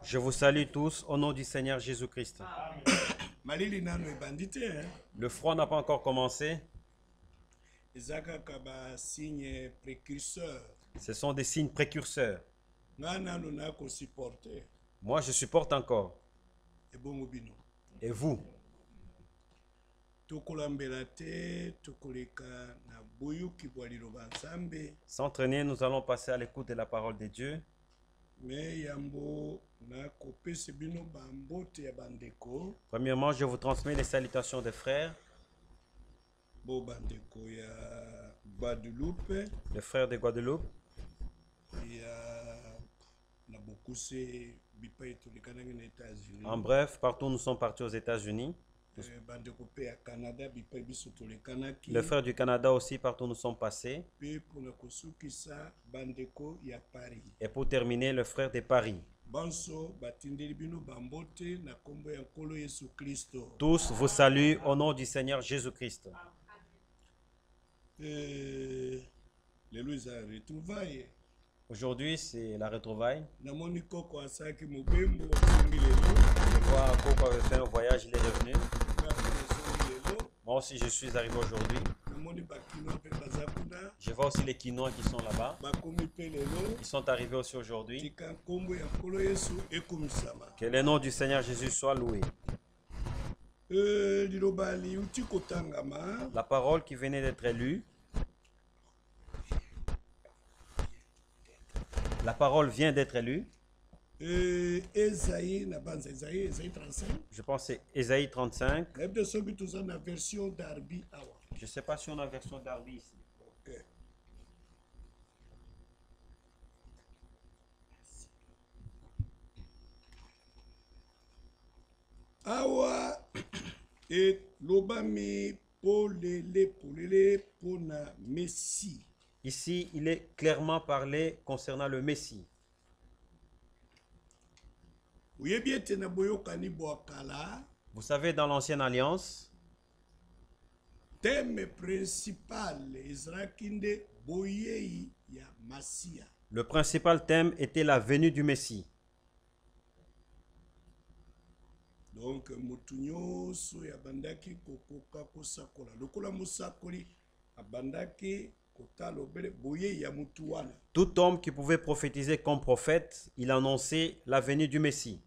Je vous salue tous au nom du Seigneur Jésus-Christ. Le froid n'a pas encore commencé. Ce sont des signes précurseurs. Moi, je supporte encore. Et vous? S'entraîner, nous allons passer à l'écoute de la parole de Dieu. Premièrement, je vous transmets les salutations des frères. Les frères de Guadeloupe. En bref, partout nous sommes partis aux États-Unis. Les frères du Canada aussi, partout nous sommes passés. Et pour terminer, le frère de Paris. Tous vous saluent au nom du Seigneur Jésus-Christ. Aujourd'hui, c'est la retrouvaille. Je vois Coco avait fait un voyage, il est revenu. Moi aussi, je suis arrivé aujourd'hui. Je vois aussi les Quinois qui sont là-bas. Ils sont arrivés aussi aujourd'hui. Que le nom du Seigneur Jésus soit loué. La parole qui venait d'être lue. La parole vient d'être lue. Je pense que c'est Ésaïe 35. Je ne sais pas si on a la version Darby ici. Okay. Awa et lobami polele pona Messie. Ici, il est clairement parlé concernant le Messie. Vous savez, dans l'Ancienne Alliance, le principal thème était la venue du Messie. Donc, tout homme qui pouvait prophétiser comme prophète, il annonçait la venue du Messie.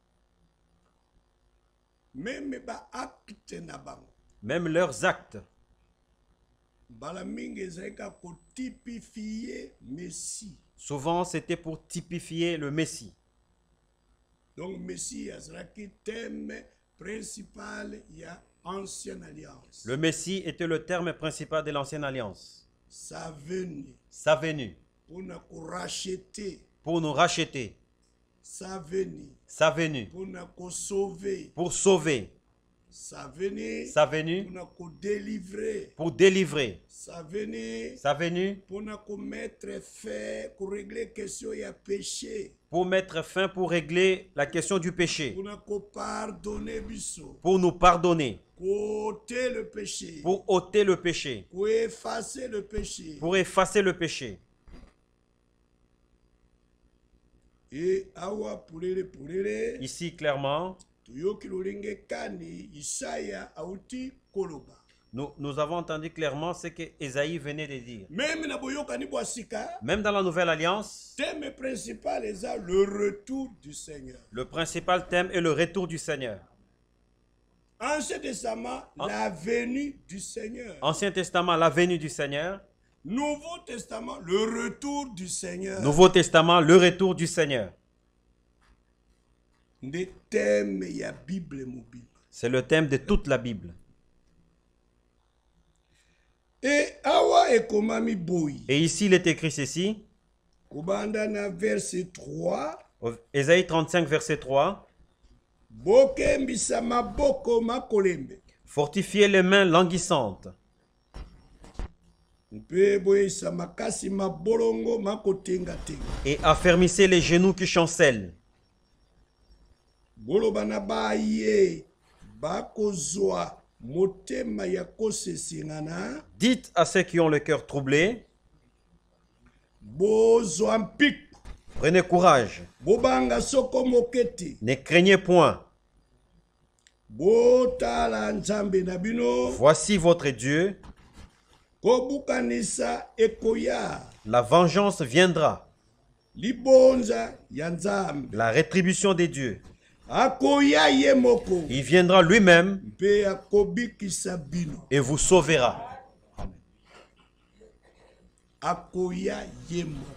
Même leurs actes. Souvent, c'était pour typifier le Messie. Donc, Messie, thème principal, il y a Ancienne Alliance. Le Messie était le terme principal de l'Ancienne Alliance. Sa venue. Sa venue. Pour nous racheter. Pour nous racheter. Sa venue. Sa venue. Pour nous sauver. Pour sauver. Sa venue. Sa venue. Pour nous délivrer. Pour délivrer. Sa venue. Sa venue. Pour nous mettre fin, pour régler la question du péché. Pour mettre fin, pour régler la question du péché. Pour nous pardonner. Pour nous pardonner. Pour ôter le péché. Pour ôter le péché. Pour effacer le péché. Pour effacer le péché. Et ici, clairement, nous avons entendu clairement ce que Ésaïe venait de dire. Même dans la Nouvelle Alliance, thème principal est le retour du Seigneur. Le principal thème est le retour du Seigneur. Ancien Testament, la venue du Seigneur. Ancien Testament, la venue du Seigneur. Nouveau Testament, le retour du Seigneur. Nouveau Testament, le retour du Seigneur. C'est le thème de toute la Bible. Et ici, il est écrit ceci. Verset 3. Ésaïe 35, verset 3. Fortifiez les mains languissantes. Et affermissez les genoux qui chancellent. Dites à ceux qui ont le cœur troublé Prenez courage. Ne craignez point. Voici votre Dieu. La vengeance viendra. La rétribution des dieux. Il viendra lui-même et vous sauvera.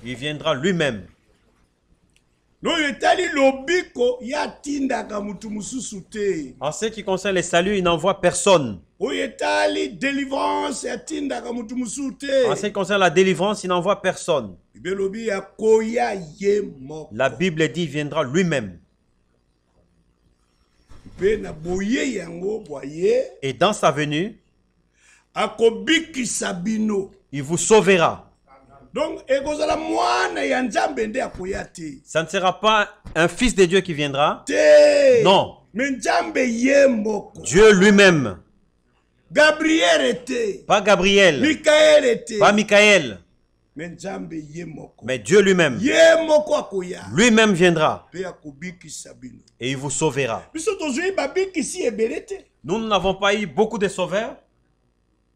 Il viendra lui-même. En ce qui concerne les saluts, il n'envoie personne. En ce qui concerne la délivrance, il n'envoie personne. La Bible dit, il viendra lui-même. Et dans sa venue, il vous sauvera. Donc, ça ne sera pas un fils de Dieu qui viendra. Non. Dieu lui-même. Pas Gabriel. Pas Michael. Mais Dieu lui-même. Lui-même viendra. Et il vous sauvera. Nous n'avons pas eu beaucoup de sauveurs.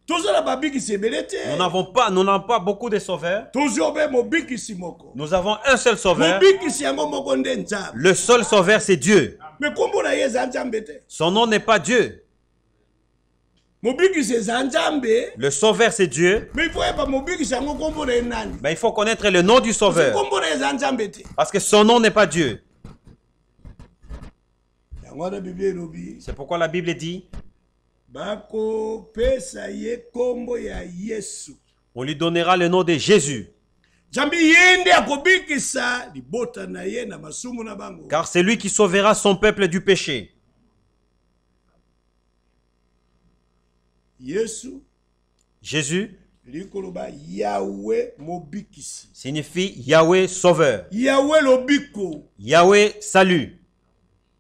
Nous n'avons pas beaucoup de sauveurs. Nous avons un seul sauveur. Le seul sauveur, c'est Dieu. Son nom n'est pas Dieu. Le sauveur, c'est Dieu. Mais il faut connaître le nom du sauveur. Parce que son nom n'est pas Dieu. C'est pourquoi la Bible dit, on lui donnera le nom de Jésus. Car c'est lui qui sauvera son peuple du péché. Jésus signifie Yahweh sauveur. Yahweh salut.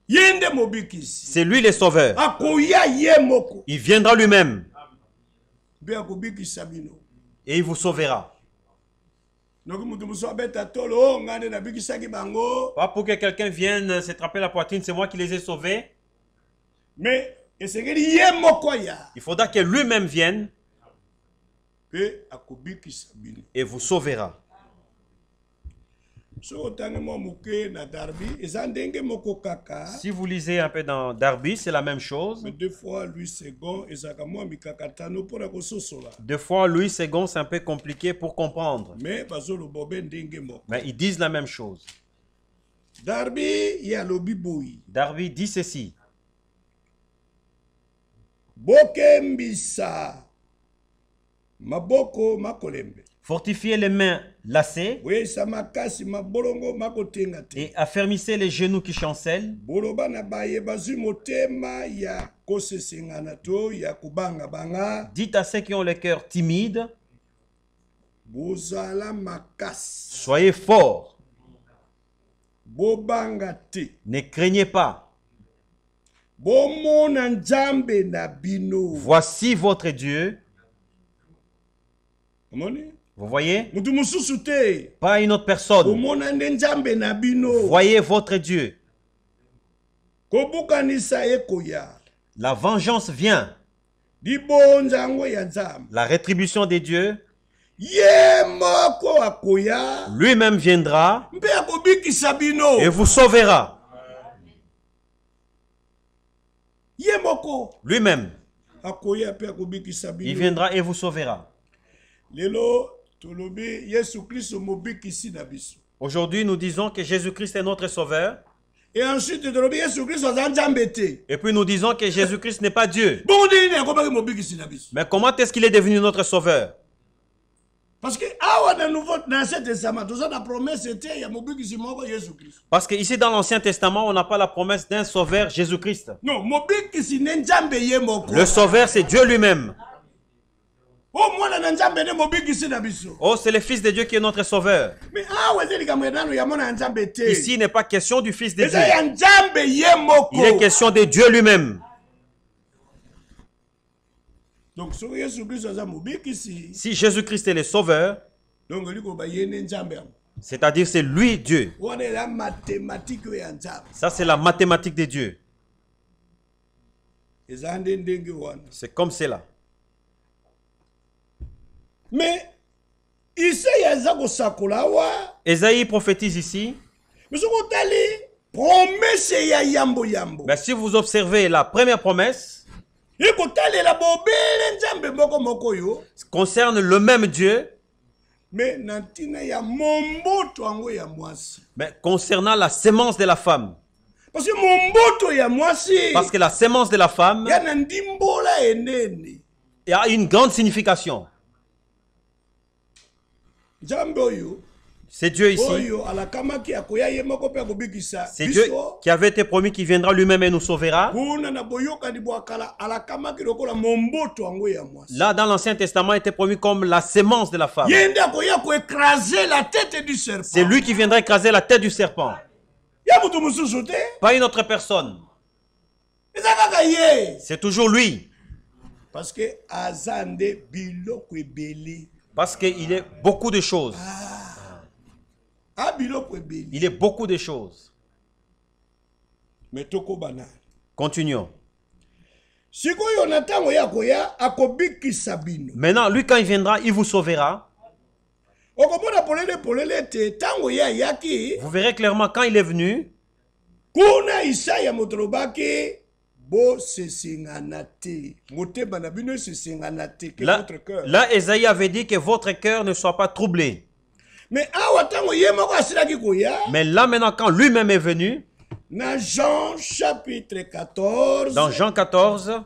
C'est lui le sauveur. Il viendra lui-même. Et il vous sauvera. Pas pour que quelqu'un vienne se trapper la poitrine, c'est moi qui les ai sauvés. Mais il faudra que lui-même vienne et vous sauvera. Si vous lisez un peu dans Darby, c'est la même chose. Deux fois Louis II, c'est un peu compliqué pour comprendre. Mais ils disent la même chose. Darby dit ceci. Fortifiez les mains lacées et affermissez les genoux qui chancellent. Dites à ceux qui ont le cœur timide, soyez forts, ne craignez pas. Voici votre Dieu. Vous voyez? Pas une autre personne. Voyez votre Dieu. La vengeance vient. La rétribution des dieux. Lui-même viendra et vous sauvera. Lui-même. Il viendra et vous sauvera. Aujourd'hui, nous disons que Jésus-Christ est notre sauveur. Et ensuite, et puis nous disons que Jésus-Christ n'est pas Dieu. Mais comment est-ce qu'il est devenu notre sauveur? Parce que ici dans l'Ancien Testament, on n'a pas la promesse d'un sauveur, Jésus-Christ. Le sauveur, c'est Dieu lui-même. Oh, c'est le Fils de Dieu qui est notre sauveur. Ici, il n'est pas question du Fils de Dieu. Il est question de Dieu lui-même. Donc, si Jésus-Christ est le sauveur, C'est-à-dire c'est lui Dieu. Ça c'est la mathématique de Dieu. C'est comme cela. Mais Ésaïe prophétise ici. Mais si vous observez la première promesse, concerne le même Dieu, mais concernant la sémence de la femme. Parce que la sémence de la femme, il y a une grande signification. C'est Dieu ici. C'est Dieu qui avait été promis qu'il viendra lui-même et nous sauvera. Là, dans l'Ancien Testament, il était promis comme la sémence de la femme. C'est lui qui viendra écraser la tête du serpent. Pas une autre personne. C'est toujours lui. Parce que qu'il est beaucoup de choses. Il est beaucoup de choses. Continuons. Maintenant, lui, quand il viendra, il vous sauvera. Vous verrez clairement quand il est venu. Là, Ésaïe avait dit que votre cœur ne soit pas troublé. Mais là maintenant, quand lui-même est venu, dans Jean chapitre 14, dans Jean 14,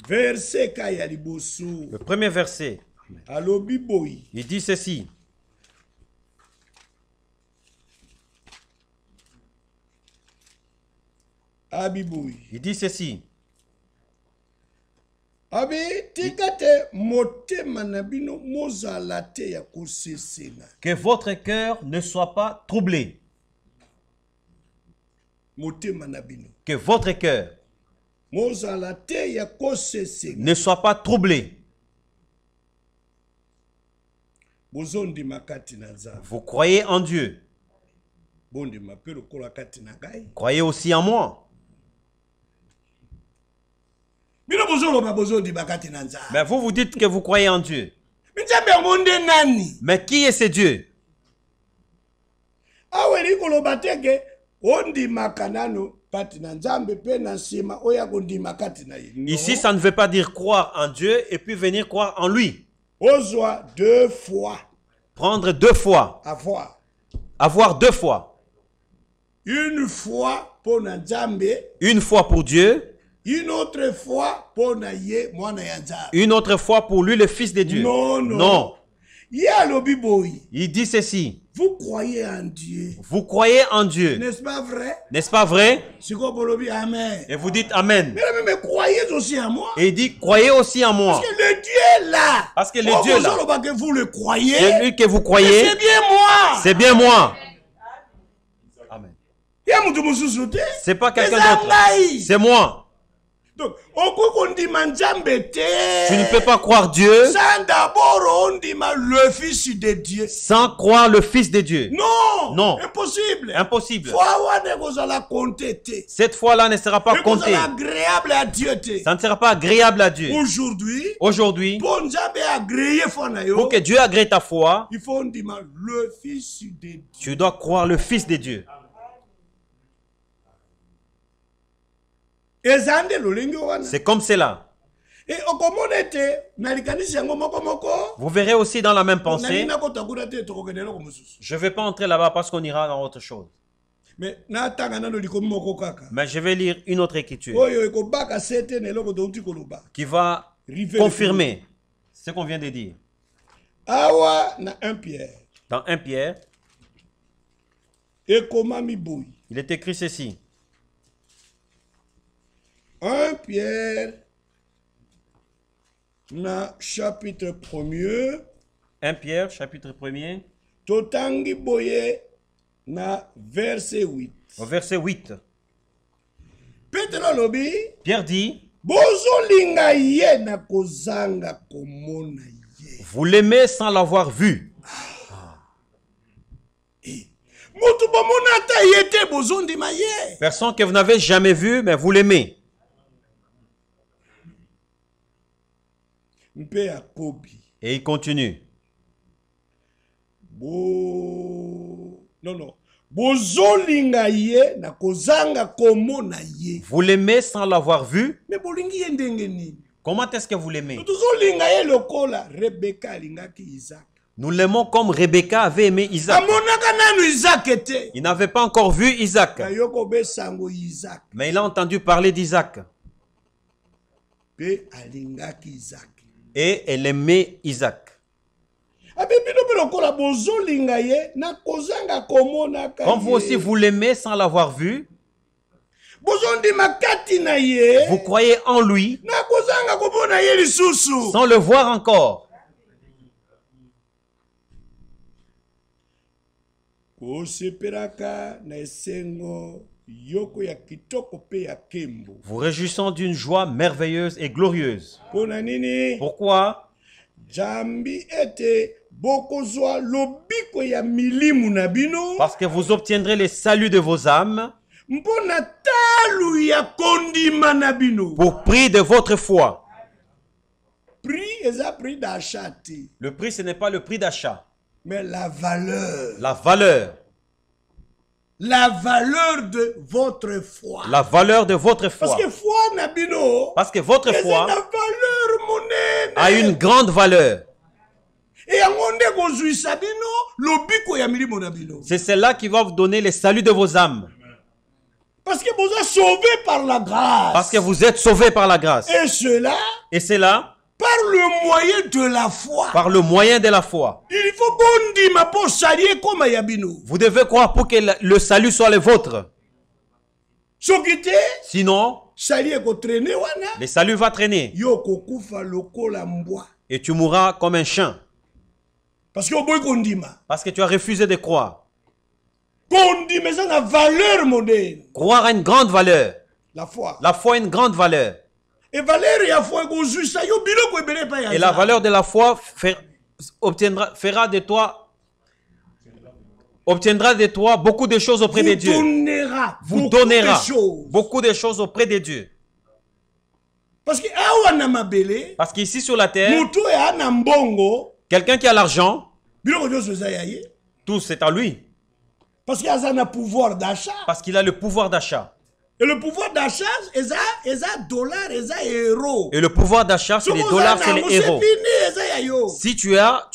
verset le premier verset, il dit ceci. Il dit ceci. Que votre cœur ne soit pas troublé. Que votre cœur ne soit pas troublé. Vous croyez en Dieu. Croyez aussi en moi. Mais vous vous dites que vous croyez en Dieu. Mais qui est ce Dieu? Ici, ça ne veut pas dire croire en Dieu et puis venir croire en lui. Deux fois. Prendre deux fois. Avoir deux fois. Une fois pour Nzambe. Une fois pour Dieu. Une autre fois pour une autre fois pour lui, le Fils de Dieu. Non. Il dit ceci. Vous croyez en Dieu. Vous croyez en Dieu. N'est-ce pas vrai? N'est-ce pas vrai? Amen. Et vous dites Amen. Mais croyez aussi en moi. Et il dit croyez aussi en moi. Parce que le Dieu est là. Parce que le Dieu est là. Que vous le croyez. C'est lui que vous croyez. C'est bien moi. C'est bien moi. Amen. C'est pas quelqu'un d'autre. C'est moi. Donc, tu ne peux pas croire Dieu sans d'abord le Fils de Dieu. Sans croire le Fils de Dieu. Non. Non. Impossible. Impossible. Cette fois-là ne sera pas comptée. Ça ne sera pas agréable à Dieu. Aujourd'hui, pour que Dieu agrée ta foi, il faut dire le Fils de Dieu. Tu dois croire le Fils de Dieu. C'est comme cela. Vous verrez aussi dans la même pensée. Je ne vais pas entrer là-bas parce qu'on ira dans autre chose. Mais je vais lire une autre écriture qui va confirmer ce qu'on vient de dire. Dans 1 Pierre, il est écrit ceci. 1 Pierre, chapitre 1er. 1 Pierre, chapitre 1er. Totangi boye na verset 8. Au verset 8. Pierre dit, Vous l'aimez sans l'avoir vu. Personne que vous n'avez jamais vu, mais vous l'aimez. Et il continue. Vous l'aimez sans l'avoir vu. Comment est-ce que vous l'aimez? Nous l'aimons comme Rebecca avait aimé Isaac. Il n'avait pas encore vu Isaac. Mais il a entendu parler d'Isaac. Et elle aimait Isaac. Comme vous aussi vous l'aimez sans l'avoir vu. Vous croyez en lui sans le voir encore. Vous réjouissant d'une joie merveilleuse et glorieuse. Pourquoi? Parce que vous obtiendrez les saluts de vos âmes pour prix de votre foi. Le prix, ce n'est pas le prix d'achat. Mais la valeur. La valeur. La valeur de votre foi. La valeur de votre foi. Parce que votre foi a une grande valeur. C'est celle-là qui va vous donner les saluts de vos âmes. Parce que vous êtes sauvés par la grâce. Parce que vous êtes sauvés par la grâce. Et cela par le moyen de la foi. Par le moyen de la foi. Il faut bon dire pour saluer comme Yabino. Vous devez croire pour que le salut soit le vôtre. Sinon, le salut va traîner. Et tu mourras comme un chien. Parce que tu as refusé de croire. Croire a une grande valeur. La foi. La foi a une grande valeur. Et la valeur de la foi obtiendra de toi beaucoup de choses auprès de Dieu. Vous donnera beaucoup de choses auprès de Dieu. Parce qu'ici sur la terre, quelqu'un qui a l'argent, tout c'est à lui. Parce qu'il a le pouvoir d'achat. Parce qu'il a le pouvoir d'achat. Et le pouvoir d'achat, c'est dollars, c'est euros. Et le pouvoir d'achat, c'est les dollars, c'est les euros. Si tu as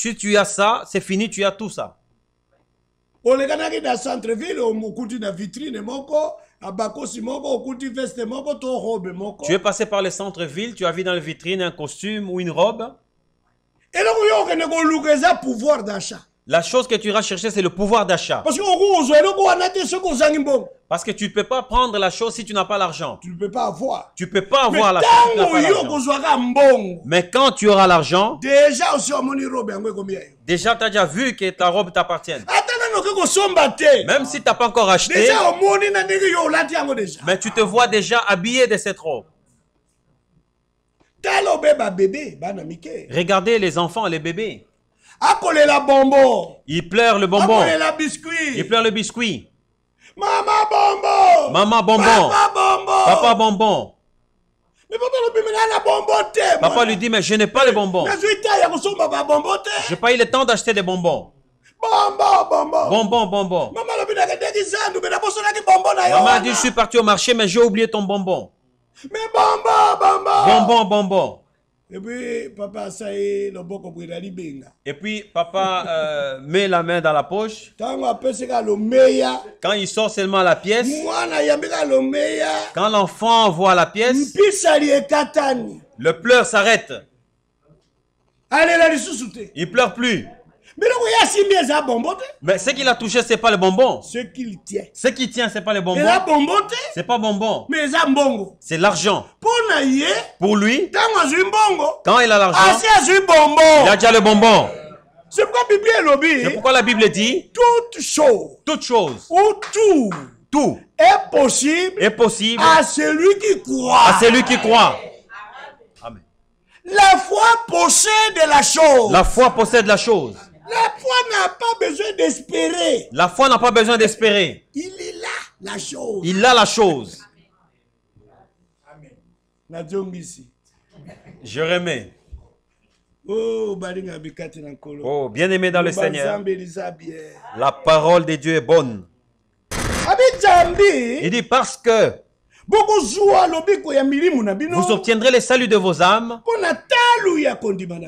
ça, c'est fini, tu as tout ça. Tu es passé par le centre-ville, tu as vu dans la vitrine un costume ou une robe. Et là, le pouvoir d'achat. La chose que tu iras chercher, c'est le pouvoir d'achat. Parce que tu ne peux pas prendre la chose si tu n'as pas l'argent. Tu ne peux pas avoir. Tu ne peux pas avoir la chose si tu n'as pas l'argent. Mais quand tu auras l'argent, déjà tu as déjà vu que ta robe t'appartient. Même si tu n'as pas encore acheté, mais tu te vois déjà habillé de cette robe. Regardez les enfants, les bébés. Il pleure le bonbon. Il pleure le biscuit. Maman bonbon. Maman bonbon. Papa bonbon. Papa lui dit, mais je n'ai pas les bonbons. Je n'ai pas eu le temps d'acheter des bonbons. Bonbon, bonbon. Maman a dit, je suis parti au marché, mais j'ai oublié ton bonbon. Bonbon, bonbon. Et puis papa met la main dans la poche. Quand il sort seulement la pièce, quand l'enfant voit la pièce, le pleur s'arrête. Il pleure plus. Mais ce qu'il a touché, c'est pas le bonbon. Ce qu'il tient. Ce qui tient, c'est pas le bonbon. C'est pas bonbon. C'est l'argent. Pour lui, quand il a l'argent, il a déjà le bonbon. C'est pourquoi la Bible dit toute chose ou tout est possible à celui qui croit. À celui qui croit. Amen. La foi possède la chose. La foi possède la chose. La foi n'a pas besoin d'espérer. La foi n'a pas besoin d'espérer. Il est là, la chose. Il a la chose. Je remets. Oh, bien-aimé dans le Seigneur, la parole de Dieu est bonne. Il dit parce que vous obtiendrez le salut de vos âmes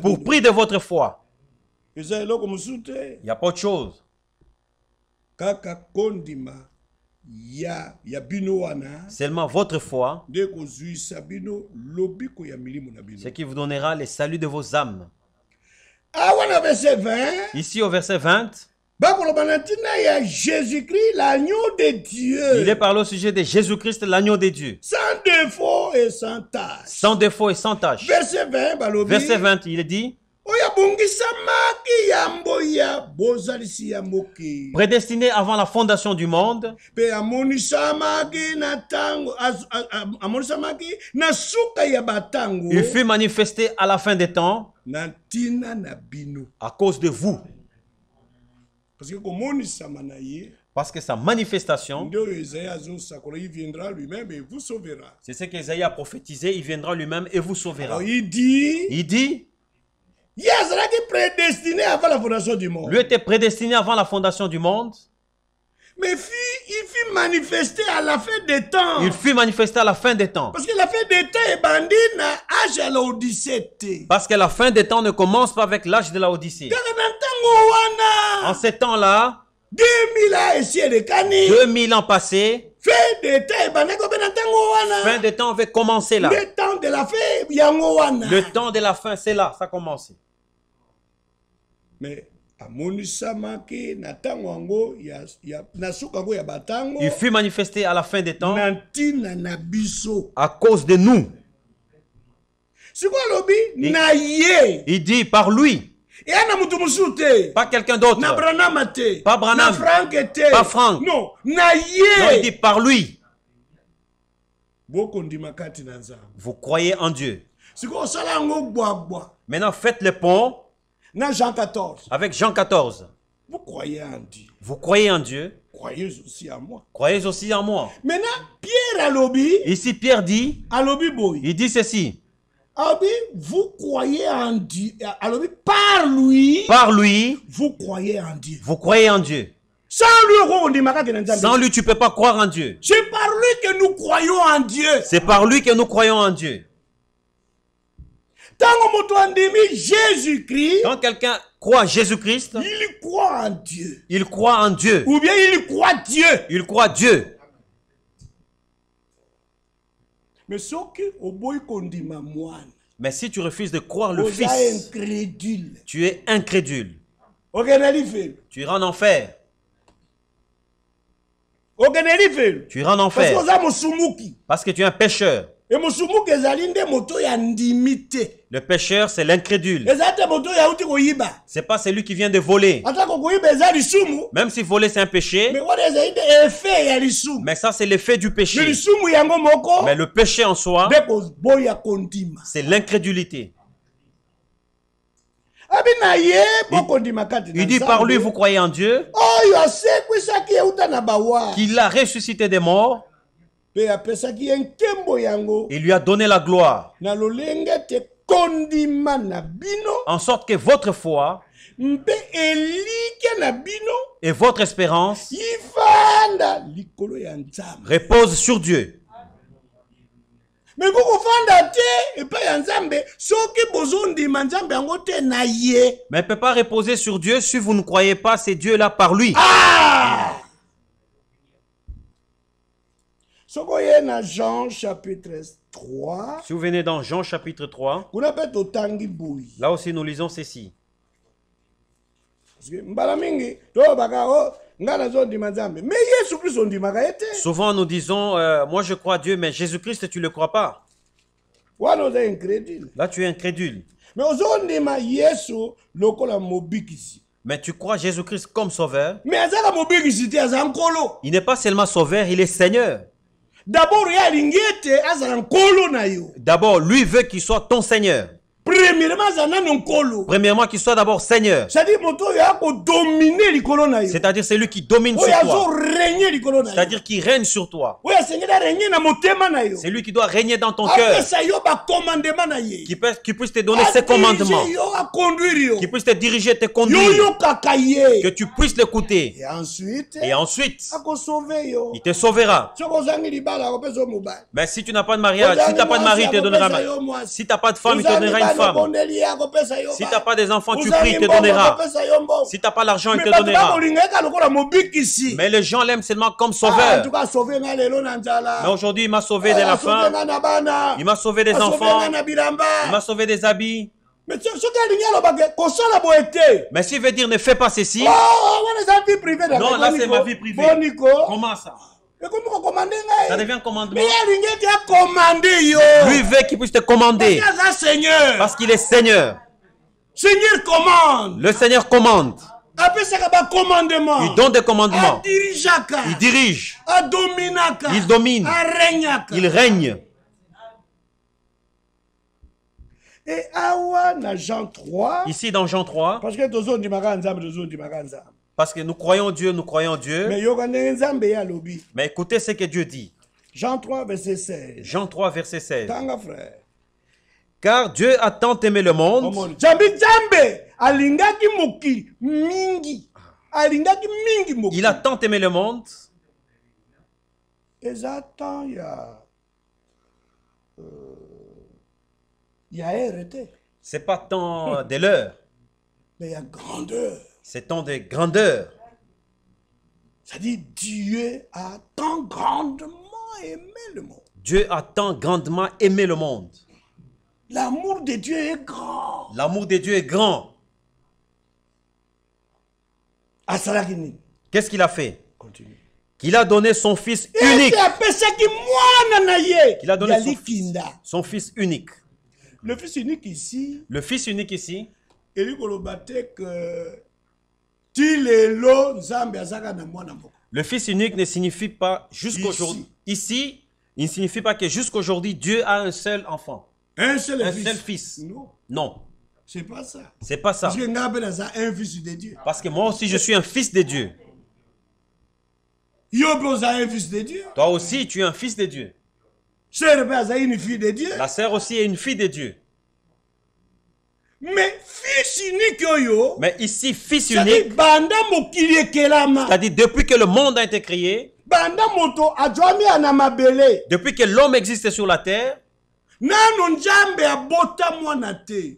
pour prix de votre foi. Il n'y a pas autre chose. Seulement votre foi, ce qui vous donnera le salut de vos âmes. Ici au verset 20, Jésus-Christ, l'agneau de Dieu. Il est parlé au sujet de Jésus-Christ, l'agneau de Dieu. Sans défaut et sans tâche. Sans défaut et sans tâche. Verset 20, il est dit, prédestiné avant la fondation du monde, il fut manifesté à la fin des temps à cause de vous. Parce que sa manifestation, c'est ce qu'Ésaïe a prophétisé, il viendra lui-même et vous sauvera. Il dit, prédestiné avant la fondation du monde. Lui était prédestiné avant la fondation du monde. Mais il fut manifesté à la fin des temps. Il fut manifesté à la fin des temps. Parce que la fin des temps est bandit na âge à l'Odyssée. Parce que la fin des temps ne commence pas avec l'âge de la Odyssée. En ces temps-là, 2000 ans passés, fin des temps avait commencé là. Le temps de la fin, le temps de la fin, c'est là, ça a commencé. Mais il fut manifesté à la fin des temps à cause de nous. Il dit par lui. Pas quelqu'un d'autre. Pas Branham. Pas Franck. Non, il dit par lui. Vous croyez en Dieu. Maintenant, faites le pont avec Jean 14. Vous croyez en Dieu. Vous croyez en Dieu. Croyez aussi en moi. Croyez aussi en moi. Maintenant, Pierre Alobi. Ici, Pierre dit. Il dit ceci. Vous croyez en Dieu. Par lui. Par lui. Vous croyez en Dieu. Vous croyez en Dieu. Sans lui, tu ne peux pas croire en Dieu. C'est par lui que nous croyons en Dieu. C'est par lui que nous croyons en Dieu. Quand quelqu'un croit en Jésus-Christ, il croit en Dieu. Il croit en Dieu. Ou bien il croit Dieu. Il croit Dieu. Mais si tu refuses de croire le Fils, tu es incrédule. Tu iras en enfer. Tu iras en enfer. Parce que tu es un pécheur. Le pécheur, c'est l'incrédule. C'est pas celui qui vient de voler. Même si voler, c'est un péché. Mais ça, c'est l'effet du péché. Mais le péché en soi, c'est l'incrédulité. Il dit par lui, vous croyez en Dieu, qu'il a ressuscité des morts. Il lui a donné la gloire. En sorte que votre foi et votre espérance reposent sur Dieu. Mais ne peut pas reposer sur Dieu si vous ne croyez pas c'est Dieu là par lui. Jean chapitre 3. Si vous venez dans Jean chapitre 3, là aussi nous lisons ceci. Souvent nous disons, moi je crois Dieu, mais Jésus-Christ tu ne le crois pas. Là tu es incrédule. Mais tu crois Jésus-Christ comme sauveur. Il n'est pas seulement sauveur, il est Seigneur. D'abord, lui veut qu'il soit ton Seigneur. Premièrement, qu'il soit d'abord Seigneur. C'est-à-dire c'est lui qui domine sur toi. C'est-à-dire qui règne sur toi. C'est lui qui doit régner dans ton cœur. Qui puisse te donner ses commandements. Qui puisse te diriger, te conduire. Que tu puisses l'écouter. Et ensuite, il te sauvera. Mais si tu n'as pas de mariage, si tu n'as pas de mari, il te donnera. Si tu n'as pas de femme, il te donnera une femme. Si tu n'as pas des enfants, tu pries, il te donnera. Si tu n'as pas l'argent, il te donnera. Mais les gens l'aiment seulement comme sauveur. Mais aujourd'hui, il m'a sauvé de la faim. Il m'a sauvé des enfants. Il m'a sauvé des habits. Mais s'il veut dire ne fais pas ceci. Non, là c'est ma vie privée. Comment ça? Ça devient commandement. Lui veut qu'il puisse te commander. Parce qu'il est Seigneur. Le Seigneur commande. Il donne des commandements. Il dirige. Il domine. Il règne. Et Jean 3. Ici dans Jean 3. Parce que nous croyons Dieu, nous croyons Dieu. Mais écoutez ce que Dieu dit. Jean 3, verset 16. Jean 3, verset 16. Car Dieu a tant aimé le monde. Il a tant aimé le monde. C'est pas tant de l'heure. Mais il y a grandeur. C'est tant de grandeur. Ça dit Dieu a tant grandement aimé le monde. Dieu a tant grandement aimé le monde. L'amour de Dieu est grand. L'amour de Dieu est grand. Qu'est-ce qu'il a fait? Continue. Qu'il a donné son fils unique. Qu'il a donné son fils unique. Le fils unique ici. Le fils unique ici. Le fils unique ne signifie pas jusqu'aujourd'hui. Ici, il ne signifie pas que jusqu'aujourd'hui, Dieu a un seul enfant. Un seul fils. Non. Non. C'est pas ça. C'est pas ça. Parce que un fils de Dieu. Parce que moi aussi, je suis un fils de Dieu. Un fils de Dieu. Toi aussi, tu es un fils de Dieu. Une fille de Dieu. La sœur aussi est une fille de Dieu. Mais fils unique, mais ici, fils unique, c'est-à-dire depuis que le monde a été créé, depuis que l'homme existe sur la terre,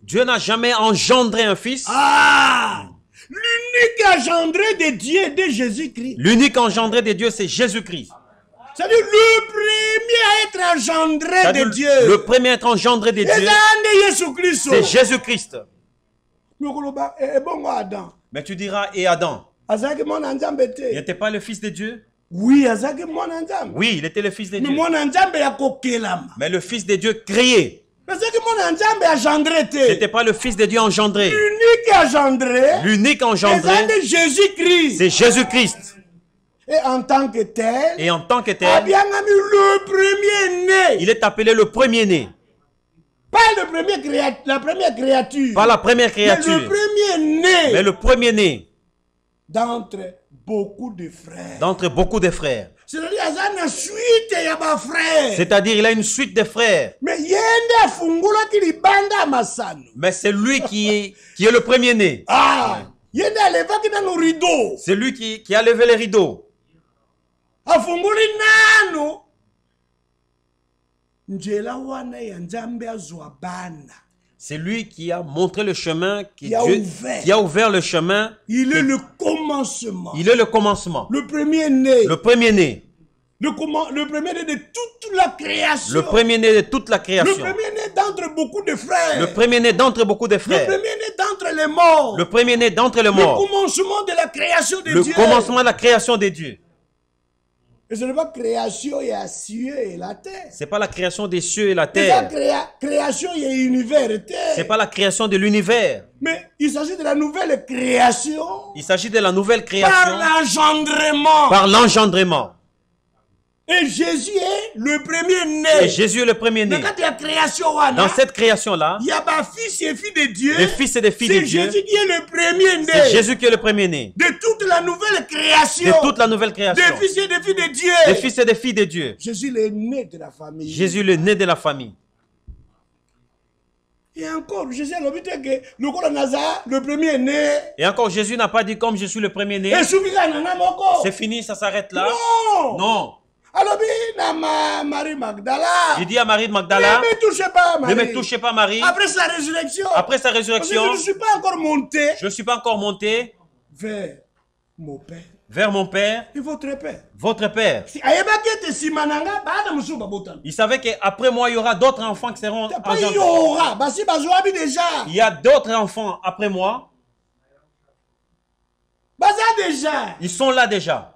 Dieu n'a jamais engendré un fils. L'unique engendré de Dieu est de Jésus-Christ. L'unique engendré de Dieu, c'est Jésus-Christ. C'est-à-dire le premier à être engendré de Dieu. Le premier à être engendré de Dieu, c'est Jésus-Christ. Mais tu diras, et Adam, il n'était pas le fils de Dieu? Oui, il était le fils de Dieu. Mais le fils de Dieu créé. C'était pas le fils de Dieu engendré. L'unique engendré, c'est Jésus-Christ. Et en tant que tel, le premier-né. Il est appelé le premier-né. Pas la première créature. Pas la première créature. Mais le premier-né. D'entre beaucoup de frères. D'entre beaucoup de frères. C'est-à-dire il a une suite de frères. Mais c'est lui qui est le premier-né. C'est lui qui a levé les rideaux. C'est lui qui a montré le chemin, qui a ouvert le chemin. Il est le commencement. Il est le commencement. Le premier-né. Le premier-né. Le premier-né de toute la création. Le premier-né de toute la création. Le premier-né d'entre beaucoup de frères. Le premier-né d'entre beaucoup de frères. Le premier-né d'entre les morts. Le premier-né d'entre les morts. Le commencement de la création de Dieu. Le commencement de la création de Dieu. Et ce n'est pas création, il y a cieux et la terre. C'est pas la création des cieux et la terre. Création, il y a univers et terre. C'est pas la création de l'univers. Mais il s'agit de la nouvelle création. Il s'agit de la nouvelle création. Par l'engendrement. Par l'engendrement. Et Jésus est le premier-né. Et Jésus est le premier-né. Dans cette création-là, il y a des fils et filles de Dieu. Des fils et des filles de Dieu. C'est Jésus qui est le premier-né. C'est Jésus qui est le premier-né. De toute la nouvelle création. De toute la nouvelle création. Des fils et des filles de Dieu. Des fils et des filles de Dieu. Jésus est le né de la famille. Jésus le né de la famille. Et encore, Jésus a dit que le premier-né. Et encore, Jésus n'a pas dit comme je suis le premier-né. C'est fini, ça s'arrête là. Non. Non. Marie Magdala. Il dit à Marie de Magdala, ne me touchez pas Marie. Après sa résurrection. Je ne suis pas encore monté. Je ne suis pas encore monté vers mon Père. Vers mon Père. Et votre Père. Votre Père. Il savait qu'après moi, il y aura d'autres enfants qui seront engendrés. Il y a d'autres enfants après moi. Ils sont là déjà.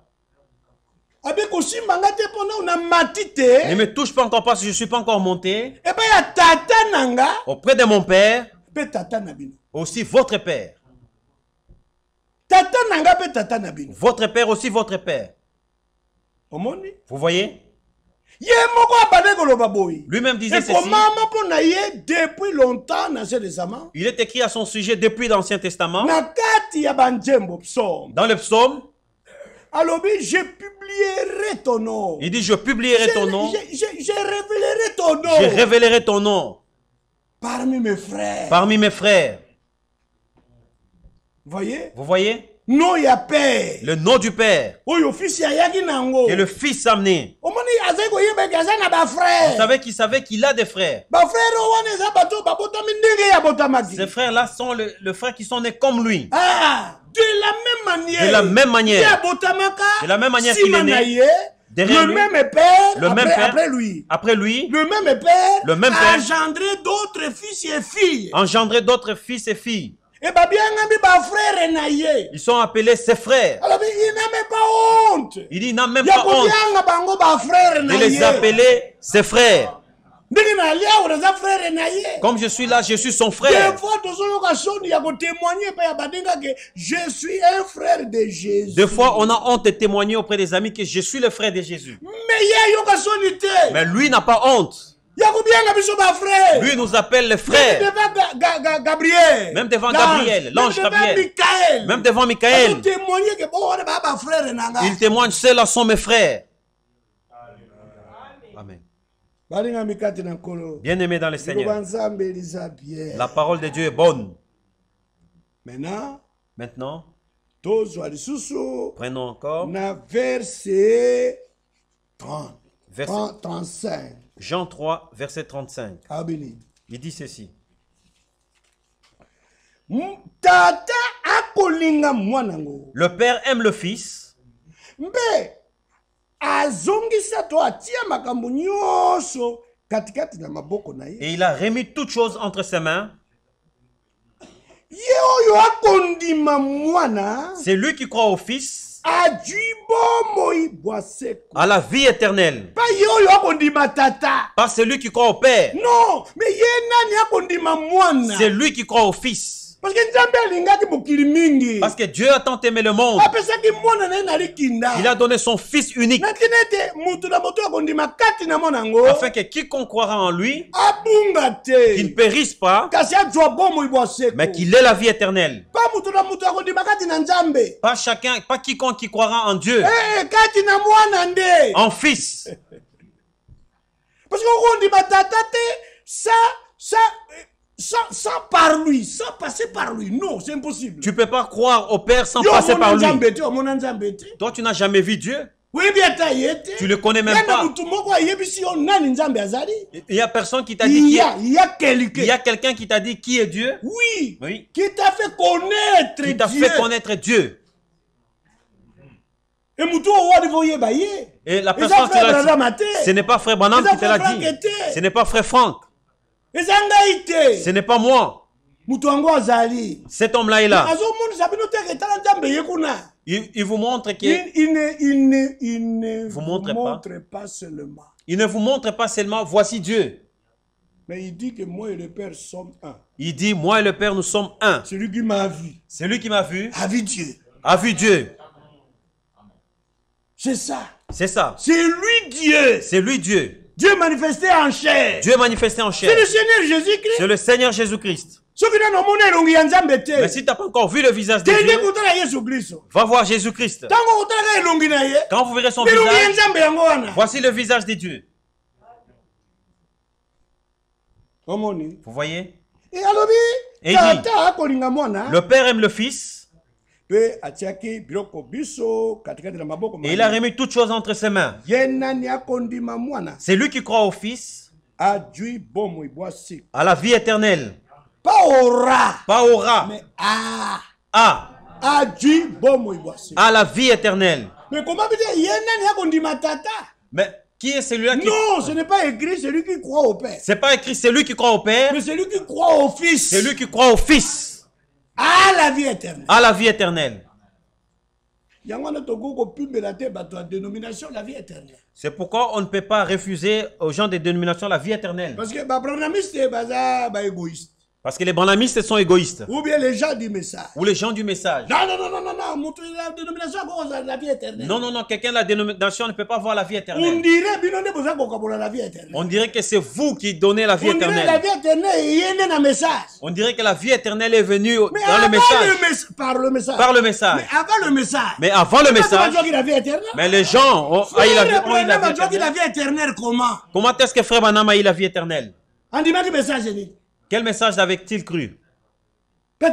Ne me touche pas encore parce que je ne suis pas encore monté. Auprès de mon Père. Aussi votre Père. Votre Père aussi votre Père. Vous voyez? Lui-même disait ceci. Il est écrit à son sujet depuis l'Ancien Testament. Dans le psaume. Je publierai ton nom. Il dit, je publierai ton nom. Je révélerai ton nom. Je révélerai ton nom. Parmi mes frères. Parmi mes frères. Voyez? Vous voyez? Non, il y a Père. Le nom du Père. Et le Fils amené. Vous savez qu'il a des frères. Ces frères-là sont le frère qui sont nés comme lui. De la même manière. De la même manière. De la même manière qu'il est né. Le même Père, après lui. Après lui. Le même Père. Le même Père. Engendré d'autres fils et filles. Engendré d'autres fils et filles. Ils sont appelés ses frères. Alors, il n'a même pas honte. Il dit, il n'a même pas honte de les appeler ses frères. Comme je suis là, je suis son frère. Des fois, on a honte de témoigner auprès des amis que je suis le frère de Jésus. Mais lui n'a pas honte. Lui nous appelle les frères. Même devant Gabriel, l'ange Gabriel. Même devant Michael. Il témoigne, ceux-là sont mes frères. Amen. Bien-aimés dans le Seigneur, la parole de Dieu est bonne. Maintenant, prenons encore verset 35. Jean 3, verset 35. Il dit ceci. Le Père aime le Fils. Et il a remis toutes choses entre ses mains. C'est lui qui croit au Fils. À la vie éternelle. Pas celui qui croit au Père. Non, mais c'est lui qui croit au Fils. Parce que Dieu a tant aimé le monde. Il a donné son Fils unique. Afin que quiconque croira en lui, qu'il ne périsse pas, mais qu'il ait la vie éternelle. Pas quiconque qui croira en Dieu. En Fils. Parce que sans par lui, sans passer par lui. Non, c'est impossible. Tu ne peux pas croire au Père sans passer par lui. Toi, tu n'as jamais vu Dieu. Tu ne le connais même pas. Il y a personne qui t'a dit il y a quelqu'un qui t'a dit qui est Dieu. Oui. Oui. Qui t'a fait connaître Dieu. Qui t'a fait connaître Dieu. Et la personne qui l'a dit, ce n'est pas frère Branham qui te l'a dit. Ce n'est pas frère Franck. Ce n'est pas moi. Cet homme-là est là. Il vous montre qu'il ne vous montre pas seulement. Il ne vous montre pas seulement, voici Dieu. Mais il dit que moi et le Père sommes un. Il dit, moi et le Père, nous sommes un. Celui qui m'a vu. Celui qui m'a vu. A vu Dieu. A vu Dieu. C'est ça. C'est ça. C'est lui Dieu. C'est lui Dieu. Dieu manifesté en chair. Dieu manifesté en chair. C'est le Seigneur Jésus-Christ. C'est le Seigneur Jésus-Christ. Mais si tu n'as pas encore vu le visage de Dieu, va voir Jésus-Christ. Quand vous verrez son visage, voici le visage de Dieu. Vous voyez? Et il dit, le Père aime le Fils. Et il a remis toutes choses entre ses mains. C'est lui qui croit au Fils à la vie éternelle. Pas aura. Pas aura. Mais à. À la vie éternelle. Mais comment dire? Mais qui est celui-là qui... Non, ce n'est pas écrit celui qui croit au Père. C'est pas écrit celui qui croit au Père. Mais celui qui croit au Fils. C'est lui qui croit au Fils. À la vie éternelle. À la vie éternelle. C'est pourquoi on ne peut pas refuser aux gens des dénominations la vie éternelle. Parce que les égoïstes. Parce que les branhamistes sont égoïstes. Ou bien les gens du message. Ou les gens du message. Non. La dénomination a la vie éternelle. Non. Quelqu'un de la dénomination ne peut pas voir la vie éternelle. On dirait que c'est vous qui donnez la vie éternelle. La vie éternelle est message. On dirait que la vie éternelle est venue dans le message. Par le message. Par le message. Mais avant le message. Mais avant le message. Mais les gens ont eu la vie éternelle. Comment est-ce que Frère Branham a eu la vie éternelle? Quel message avait-il cru? Il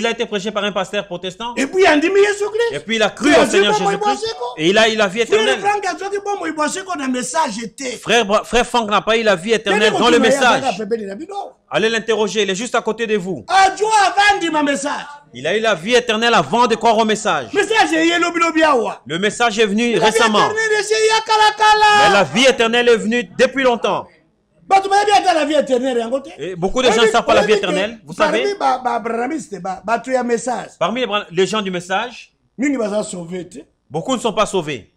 a été prêché par un pasteur protestant. Et puis il a cru au Seigneur Jésus-Christ. Et il a eu la vie éternelle. Frère Franck n'a pas eu la vie éternelle dans le message. Allez l'interroger, il est juste à côté de vous. Il a eu la vie éternelle avant de croire au message. Le message est venu récemment. Mais la vie éternelle est venue depuis longtemps. Et beaucoup de gens ne savent pas la vie éternelle. Vous savez, parmi les gens du message, beaucoup ne sont pas sauvés.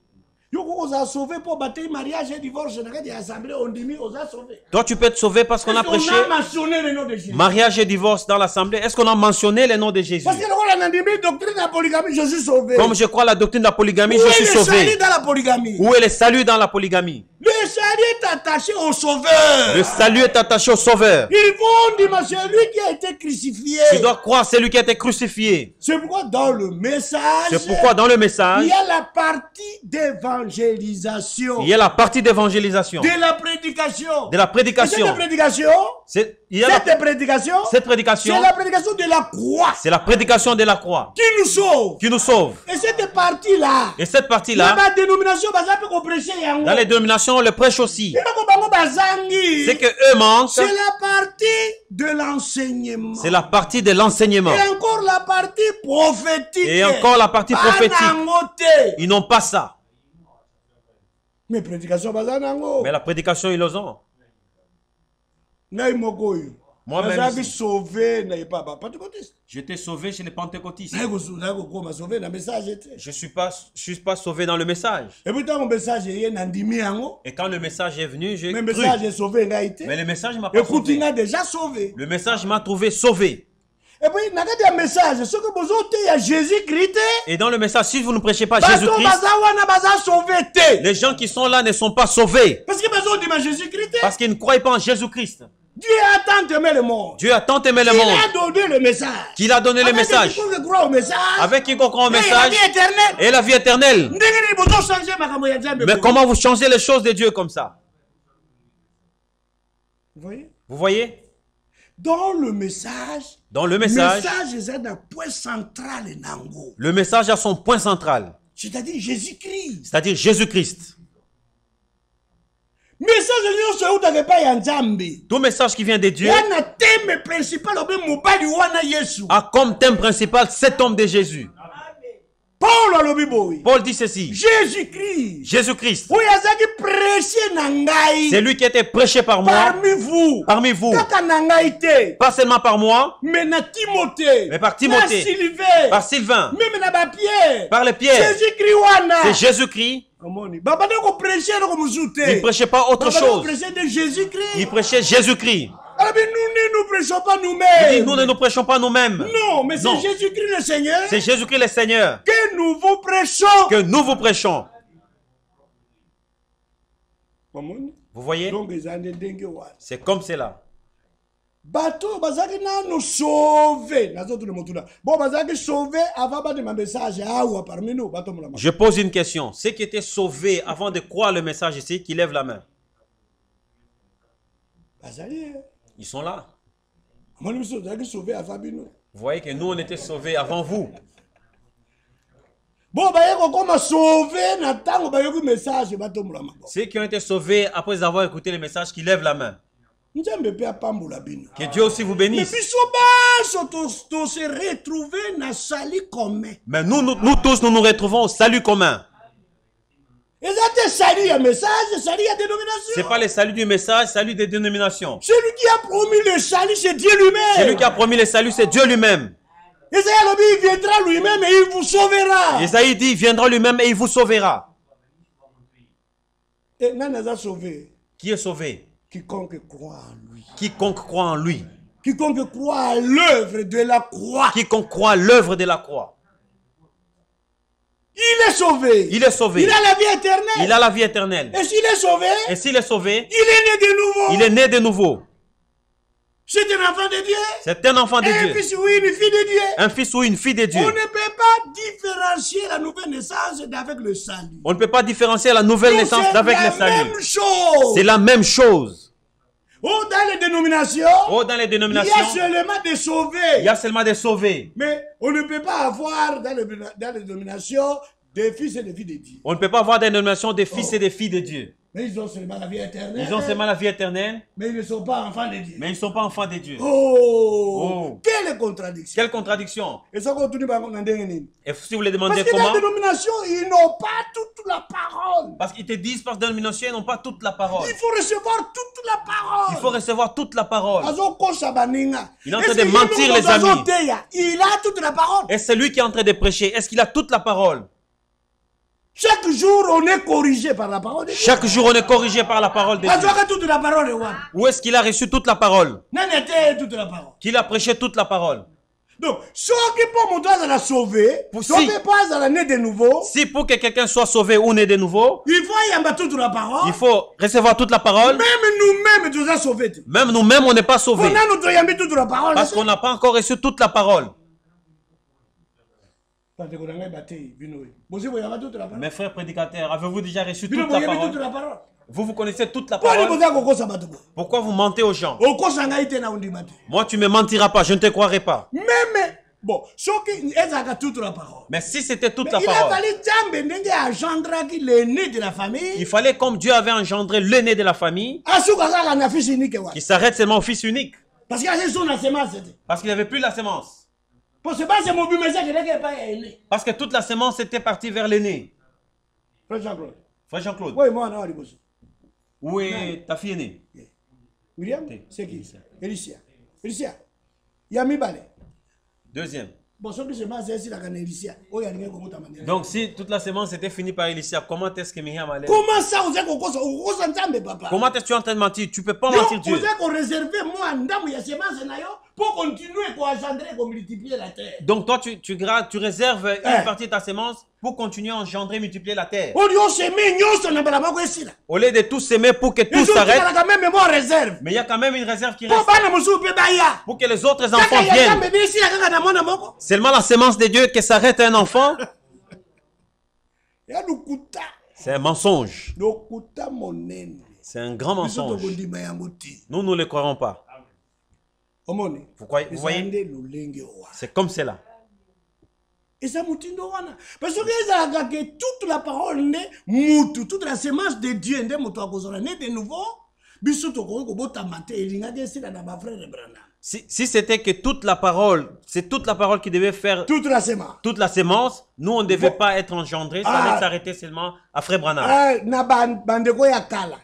Toi, tu peux être sauvé parce qu'on a prêché mariage et divorce dans l'assemblée. Est-ce qu'on a mentionné le nom de Jésus? Comme je crois à la doctrine de la polygamie, je suis sauvé. Où est le salut dans la polygamie? Le salut est attaché au Sauveur. Le salut est attaché au Sauveur. Ils vont dire celui qui a été crucifié. Tu dois croire celui qui a été crucifié. C'est pourquoi dans le message, il y a la partie d'évangélisation. Il y a la partie d'évangélisation. De la prédication. De la prédication. Cette prédication, c'est la prédication de la croix. C'est la prédication de la croix. Qui nous sauve. Qui nous sauve. Et cette partie-là. Dans les dénominations, on le prêche aussi. C'est que eux manquent. C'est la partie de l'enseignement. C'est la partie de l'enseignement. Et encore la partie prophétique. Et encore la partie prophétique. Ils n'ont pas ça. Mais la prédication, ils l'ont. Moi-même, j'étais sauvé chez les pentecôtistes. Je suis pas sauvé dans le message. Et quand le message est venu, j'ai cru. Mais le message m'a pas sauvé. Le message m'a trouvé sauvé. Et dans le message, si vous ne prêchez pas Jésus-Christ, les gens qui sont là ne sont pas sauvés. Parce qu'ils ne croient pas en Jésus-Christ. Dieu a tant aimé le monde. Dieu a tant aimé le monde. Il a donné le message. Qu'il a donné le message. Avec quiconque croit au message. Et la vie éternelle. Mais comment vous changez les choses de Dieu comme ça? Vous voyez? Dans le message. Le message a son point central. C'est-à-dire Jésus-Christ. C'est-à-dire Jésus-Christ. Tout message qui vient de Dieu a comme thème principal cet homme de Jésus. Paul dit ceci. Jésus-Christ. C'est lui qui a été prêché par moi. Parmi vous. Pas seulement par moi. Mais par Timothée. Par Sylvain. Par les Pierre. C'est Jésus-Christ. Il ne prêchait pas autre chose. Il prêchait Jésus-Christ. Il dit, nous ne nous prêchons pas nous-mêmes. Non, mais c'est Jésus-Christ le Seigneur. C'est Jésus-Christ le Seigneur. Que que nous vous prêchons. Que nous vous prêchons. Vous voyez? C'est comme cela. Bateau, bazaki nanu sauvé. Bon, bazaki sauvé avant de ma message parmi nous. Je pose une question. Ceux qui étaient sauvés avant de croire le message ici, qui lèvent la main. Ils sont là. Vous voyez que nous, on était sauvés avant vous. Bon, ceux qui ont été sauvés après avoir écouté le message, qui lèvent la main. Que Dieu aussi vous bénisse. Mais nous tous, nous nous retrouvons au salut commun. Ce n'est pas le salut du message, salut des dénominations. Celui qui a promis le salut, c'est Dieu lui-même. Celui qui a promis le salut, c'est Dieu lui-même. Isaïe viendra lui-même et il vous sauvera. Isaïe dit, il viendra lui-même et il vous sauvera. Et sauvé. Qui est sauvé? Quiconque croit en lui. Quiconque croit en lui. Quiconque croit à l'œuvre de la croix. Quiconque croit à l'œuvre de la croix. Il est sauvé. Il est sauvé. Il a la vie éternelle. Il a la vie éternelle. Et s'il est sauvé. Et s'il est sauvé. Il est né de nouveau. Il est né de nouveau. C'est un enfant de Dieu. C'est un enfant de Dieu. Un fils ou une fille de Dieu. Un fils ou une fille de Dieu. On ne peut pas différencier la nouvelle naissance d'avec le salut. On ne peut pas différencier la nouvelle naissance d'avec le salut. C'est la même chose. C'est la même chose. Oh, dans les dénominations. Oh, dans les dénominations. Il y a seulement des sauvés. Il y a seulement des sauvés. Mais on ne peut pas avoir dans les dénominations des fils et des filles de Dieu. On ne peut pas avoir des dénominations des fils et des filles de Dieu. Mais ils ont seulement la vie éternelle. Ils ont seulement la vie éternelle. Mais ils ne sont pas enfants de Dieu. Mais ils ne sont pas enfants de Dieu. Oh. Quelle contradiction. Quelle contradiction. Et si vous les demandez parce comment? Parce que dans la dénomination, ils n'ont pas toute la parole. Parce qu'ils te disent par dénomination, ils n'ont pas toute la parole. Il faut recevoir toute la parole. Il faut recevoir toute la parole. Il est en train de mentir, les amis. Il a toute la parole. Et c'est lui qui est en train de prêcher. Est-ce qu'il a toute la parole? Chaque jour, on est corrigé par la parole de Dieu. Chaque jour, on est corrigé par la parole de Dieu. Où est-ce qu'il a reçu toute la parole? Qu'il a prêché toute la parole. Donc, ceux qui peuvent la sauver, si pour que quelqu'un soit sauvé ou né de nouveau, il faut toute la parole. Il faut recevoir toute la parole. Même nous-mêmes, nous sommes sauvés. Même nous-mêmes, on n'est pas sauvés. Parce qu'on n'a pas encore reçu toute la parole. Mes frères prédicateurs, avez-vous déjà reçu toute la parole? Vous connaissez toute la parole. Pourquoi vous mentez aux gens? Moi, tu ne me mentiras pas, je ne te croirai pas. Bon, mais si c'était toute la parole, il fallait, comme Dieu avait engendré l'aîné de la famille, qu'il s'arrête seulement au fils unique. Parce qu'il n'y avait plus la sémence. Parce que toute la sémence était partie vers l'aîné. Frère Jean-Claude. Où est ta fille aînée? Myriam, c'est qui? Elicia. Elicia. Yamibale. Deuxième. Donc si toute la sémence était finie par Elicia, comment est-ce que Myriam allait? Comment ça vous êtes Comment est-ce que tu es en train de mentir? Tu ne peux pas mentir Dieu. Pour continuer à engendrer et multiplier la terre. Donc toi tu réserves une partie de ta sémence pour continuer à engendrer et multiplier la terre. Au lieu de tout s'aimer pour que tout s'arrête. Mais il y a quand même une réserve qui reste. Pour que les autres enfants viennent. Seulement la sémence de Dieu que s'arrête un enfant. C'est un mensonge. C'est un grand mensonge. Nous ne le croirons pas. Vous voyez? C'est comme cela. Parce que toute la parole, toute la sémence de Dieu, de nouveau, si c'était que toute la parole, c'est toute la parole qui devait faire toute la sémence, nous on ne devait pas être engendrés, ça allait s'arrêter seulement à Frère Branham.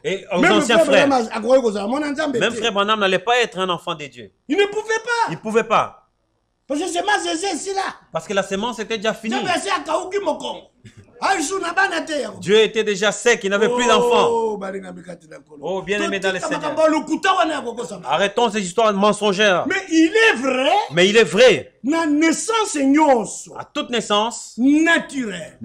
Et aux anciens frères. Même Frère Branham n'allait pas être un enfant de Dieu. Il ne pouvait pas. Il ne pouvait pas. Parce que la sémence était ici là. Parce que la sémence était déjà finie. Dieu était déjà sec, il n'avait plus d'enfants. Oh, bien-aimé dans le Seigneur. Arrêtons ces histoires mensongères. Mais il est vrai. Mais il est vrai. À toute naissance naturelle.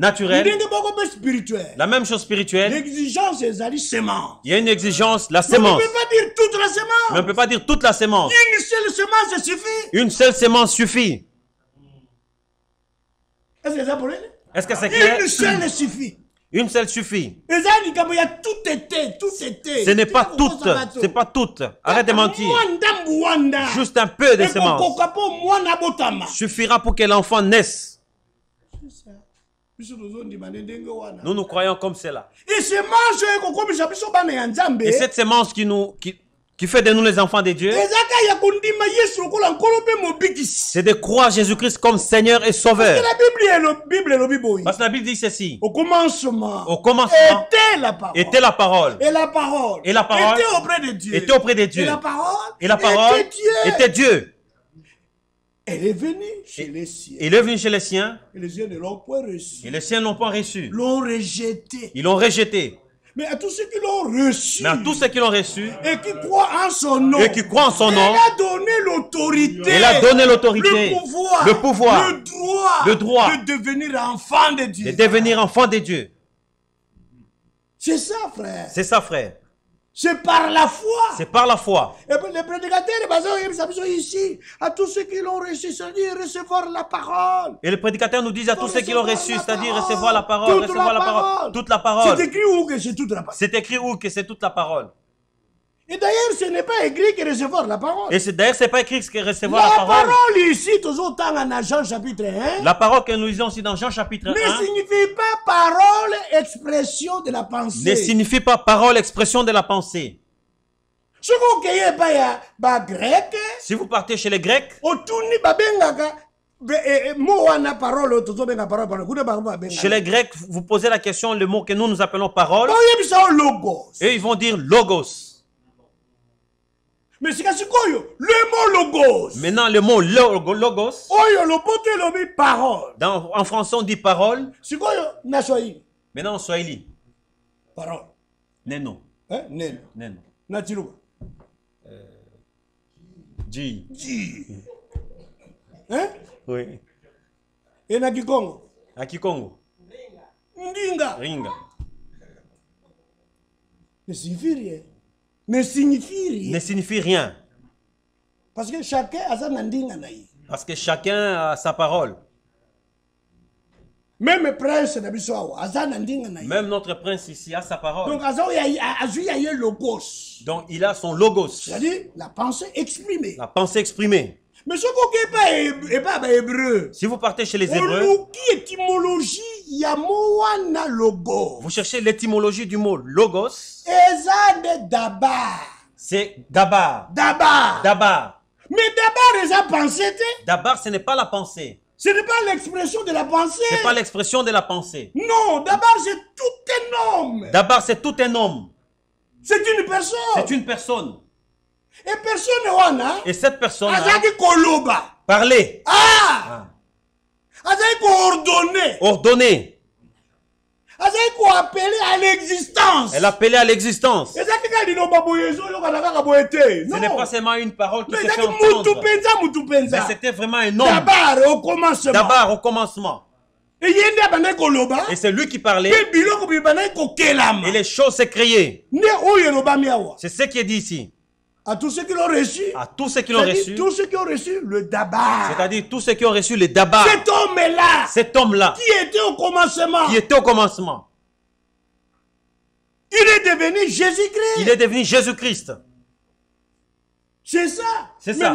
La même chose spirituelle. L'exigence est la sémence. Il y a une exigence, la sémence. On ne peut pas dire toute la sémence. Mais on ne peut pas dire toute la sémence. Une seule sémence suffit. Une seule sémence suffit. Est-ce que c'est clair? Une seule suffit. Une seule suffit. Il y a tout été. Ce n'est pas toute. C'est pas toute. Arrête de mentir. Juste un peu de sémence suffira pour que l'enfant naisse. Nous nous croyons comme cela. Et cette sémence qui fait de nous les enfants de Dieu, c'est de croire Jésus-Christ comme Seigneur et Sauveur. Parce que la Bible dit ceci. Au commencement était la parole. Et la parole était auprès de Dieu. Et la parole était Dieu. Elle est venue chez les siens. Il est venu chez les siens. Et les siens ne l'ont pas reçu. Et les siens ne l'ont pas reçu. L'ont rejeté. Ils l'ont rejeté. Mais à tous ceux qui l'ont reçu. Et qui croient en son nom. Et qui croient en son nom. Elle a donné l'autorité. Le pouvoir. Le droit. De devenir enfant de Dieu. De devenir enfant de Dieu. C'est ça, frère. C'est ça, frère. C'est par la foi. C'est par la foi. Et puis les prédicateurs ici, à tous ceux qui l'ont reçu, c'est-à-dire recevoir la parole. Et les prédicateurs nous disent à tous ceux qui l'ont reçu, c'est-à-dire recevoir la parole, recevoir la parole, toute la parole. C'est écrit où que c'est toute la parole? C'est écrit où que c'est toute la parole? Et d'ailleurs, ce n'est pas écrit que recevoir la parole. Et d'ailleurs, c'est pas écrit que recevoir la parole. La parole ici, toujours en Jean chapitre 1. La parole que nous lisons aussi dans Jean chapitre 1. Ne signifie pas parole, expression de la pensée. Ne signifie pas parole, expression de la pensée. Si vous partez chez les Grecs, chez les Grecs, vous posez la question, le mot que nous appelons parole, et ils vont dire logos. Mais c'est le mot logos. Maintenant, le mot logos. Parole. En français, on dit parole. Maintenant, en swahili. Parole. Neno. Neno. Neno. Natiluba. Ji. Hein? Oui. Et na Kikongo? À Kikongo. Ndinga. Ringa. Ne signifie rien. Ne signifie rien. Ne signifie rien. Parce que chacun a sa ndinga na ye. Parce que chacun a sa parole. Même prince Même notre prince ici a sa parole. Donc il a son logos. C'est-à-dire la pensée exprimée. La pensée exprimée. Mais ce n'est pas hébreu. Si vous partez chez les Hébreux, vous cherchez l'étymologie du mot logos. C'est dabar. Dabar. Mais dabar, dabar, ce n'est pas la pensée. Ce n'est pas l'expression de la pensée. Ce n'est pas l'expression de la pensée. Non, d'abord c'est tout un homme. D'abord c'est tout un homme. C'est une personne. C'est une personne. Et personne et cette personne parler. Ordonner. À l'existence. Elle appelait à l'existence. Ce n'est pas seulement une parole qui s'est fait entendre. Mais c'était vraiment un homme. D'abord au commencement. Et c'est lui qui parlait. Et les choses s'est créées. C'est ce qui est dit ici. À tous ceux qui l'ont reçu. À tous ceux qui l'ont reçu. Tous ceux qui ont reçu le dabar. C'est-à-dire tous ceux qui ont reçu le dabar. Cet homme-là. Cet homme-là. Qui était au commencement. Qui était au commencement. Il est devenu Jésus-Christ. Il est devenu Jésus-Christ. C'est ça. C'est ça.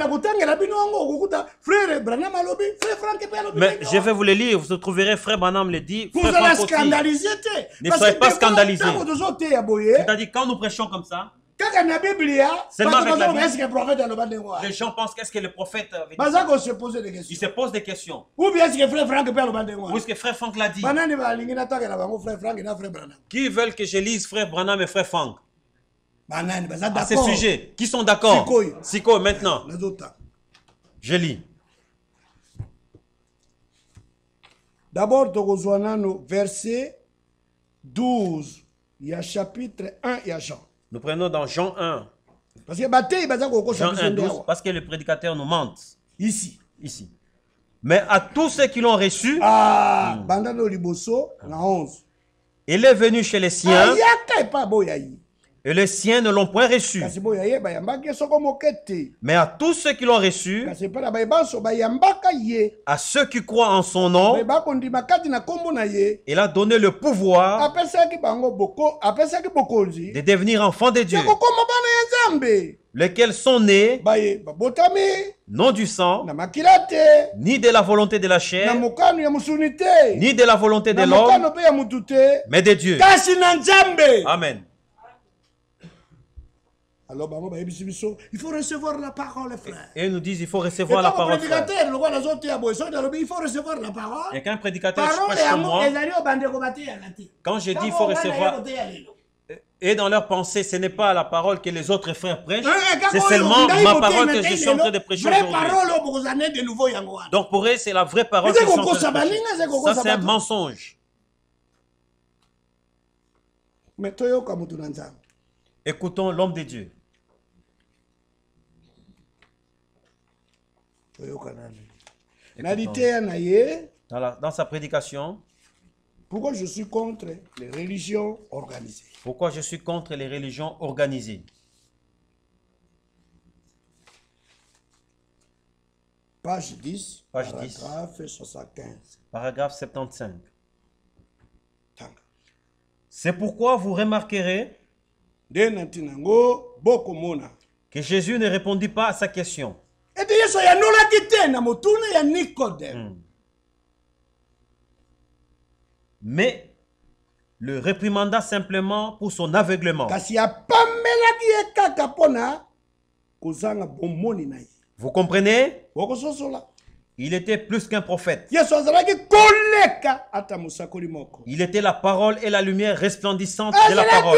Mais je vais vous le lire. Vous trouverez frère Branham le dit. Vous allez scandaliser. Ne soyez pas scandalisés. C'est-à-dire quand nous prêchons comme ça. Seulement avec la Bible, les gens pensent qu'est-ce que le prophète avait dit. Il se pose des questions. Ou bien est-ce que frère Franck peut Où est-ce que frère Franck l'a dit? Qui veulent que je lise frère Branham et frère Franck à ce sujet? Qui sont d'accord? Siko, maintenant. Je lis. D'abord, verset 12. Il y a chapitre 1, il y a Jean. Nous prenons dans Jean 1. Parce que Jean 1, 12, parce que le prédicateur nous mente. Ici. Mais à tous ceux qui l'ont reçu, il est venu chez les siens, et les siens ne l'ont point reçu. Mais à tous ceux qui l'ont reçu, à ceux qui croient en son nom, il a donné le pouvoir de devenir enfants de Dieu, lesquels sont nés non du sang, ni de la volonté de la chair, ni de la volonté de l'homme, mais de Dieu. Amen. Alors, il faut recevoir la parole, frère. Et ils nous disent il faut recevoir la parole. Frère. Il faut recevoir la parole. Il y a qu'un prédicateur express comme moi. Quand je dis il faut recevoir, et dans leur pensée, ce n'est pas la parole que les autres frères prêchent, c'est seulement ma parole que je suis en train de prêcher aujourd'hui. Donc pour eux, c'est la vraie parole que je suis en train de prêcher. Ça, c'est un mensonge. Écoutons l'homme de Dieu. Dans sa prédication, pourquoi je suis contre les religions organisées? Pourquoi je suis contre les religions organisées? Page 10, paragraphe 75. Paragraphe 75. C'est pourquoi vous remarquerez que Jésus ne répondit pas à sa question. Mais le réprimanda simplement pour son aveuglement. Vous comprenez? Il était plus qu'un prophète. Il était la parole et la lumière resplendissante de la parole.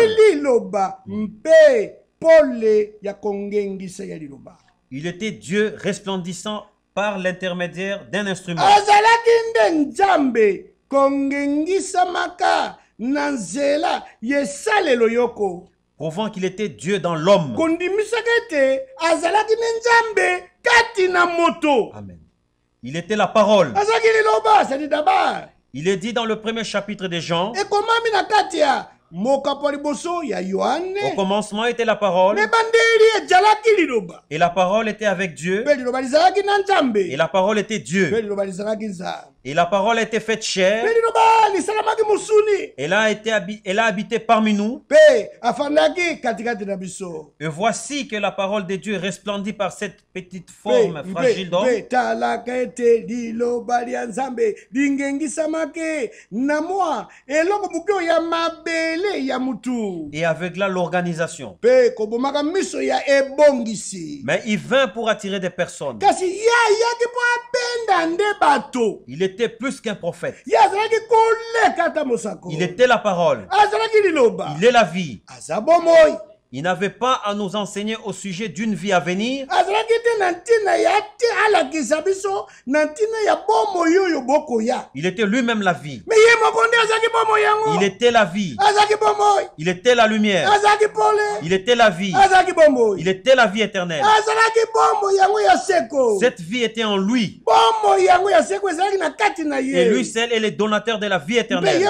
Il était Dieu resplendissant par l'intermédiaire d'un instrument. Prouvant qu'il était Dieu dans l'homme. Amen. Il était la parole. Il est dit dans le premier chapitre de Jean. Au commencement était la parole. Et la parole était avec Dieu. Et la parole était Dieu. Et la parole a été faite chair. Elle a habité parmi nous. Et voici que la parole de Dieu resplendit par cette petite forme fragile d'homme. Et avec là l'organisation. Mais il vint pour attirer des personnes. Il était plus qu'un prophète. Il était la parole. Il est la vie. Il n'avait pas à nous enseigner au sujet d'une vie à venir. Il était lui-même la vie. Il était la vie. Il était la lumière. Il était la vie. Il était la vie éternelle. Cette vie était en lui. Et lui seul est le donateur de la vie éternelle.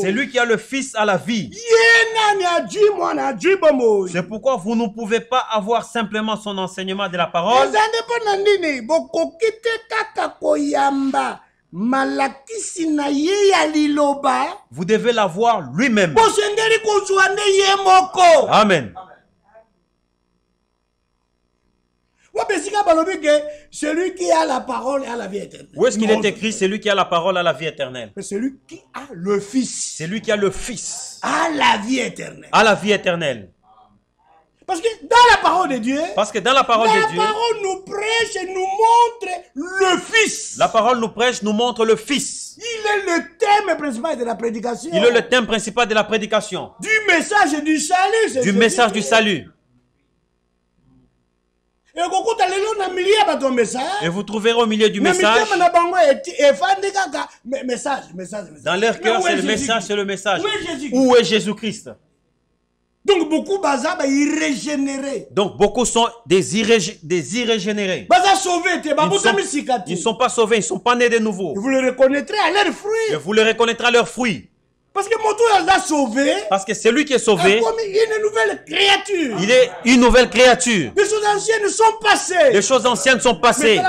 C'est lui qui a le Fils à la vie. C'est pourquoi vous ne pouvez pas avoir simplement son enseignement de la parole. Vous devez l'avoir lui-même. Amen. Celui qui a la parole a la vie éternelle. Où est-ce qu'il est écrit celui qui a la parole a la vie éternelle? Mais celui qui a le Fils. Celui qui a le Fils a la vie éternelle. A la vie éternelle. Parce que dans la parole de Dieu, la parole nous prêche et nous montre le Fils. La parole nous prêche, nous montre le Fils. Il est le thème principal de la prédication. Il est le thème principal de la prédication. Du message du salut. Du message du salut. Et vous trouverez au milieu du message. Dans leur cœur, c'est le message. Où est Jésus-Christ? Donc beaucoup sont des irrégénérés. Ils ne sont pas sauvés, ils ne sont pas nés de nouveau. Vous le reconnaîtrez à leurs fruits. Et vous le reconnaîtrez à leurs fruits. Parce que celui qui est sauvé, une nouvelle créature. Il est une nouvelle créature. Les choses anciennes sont passées. Les choses anciennes sont passées.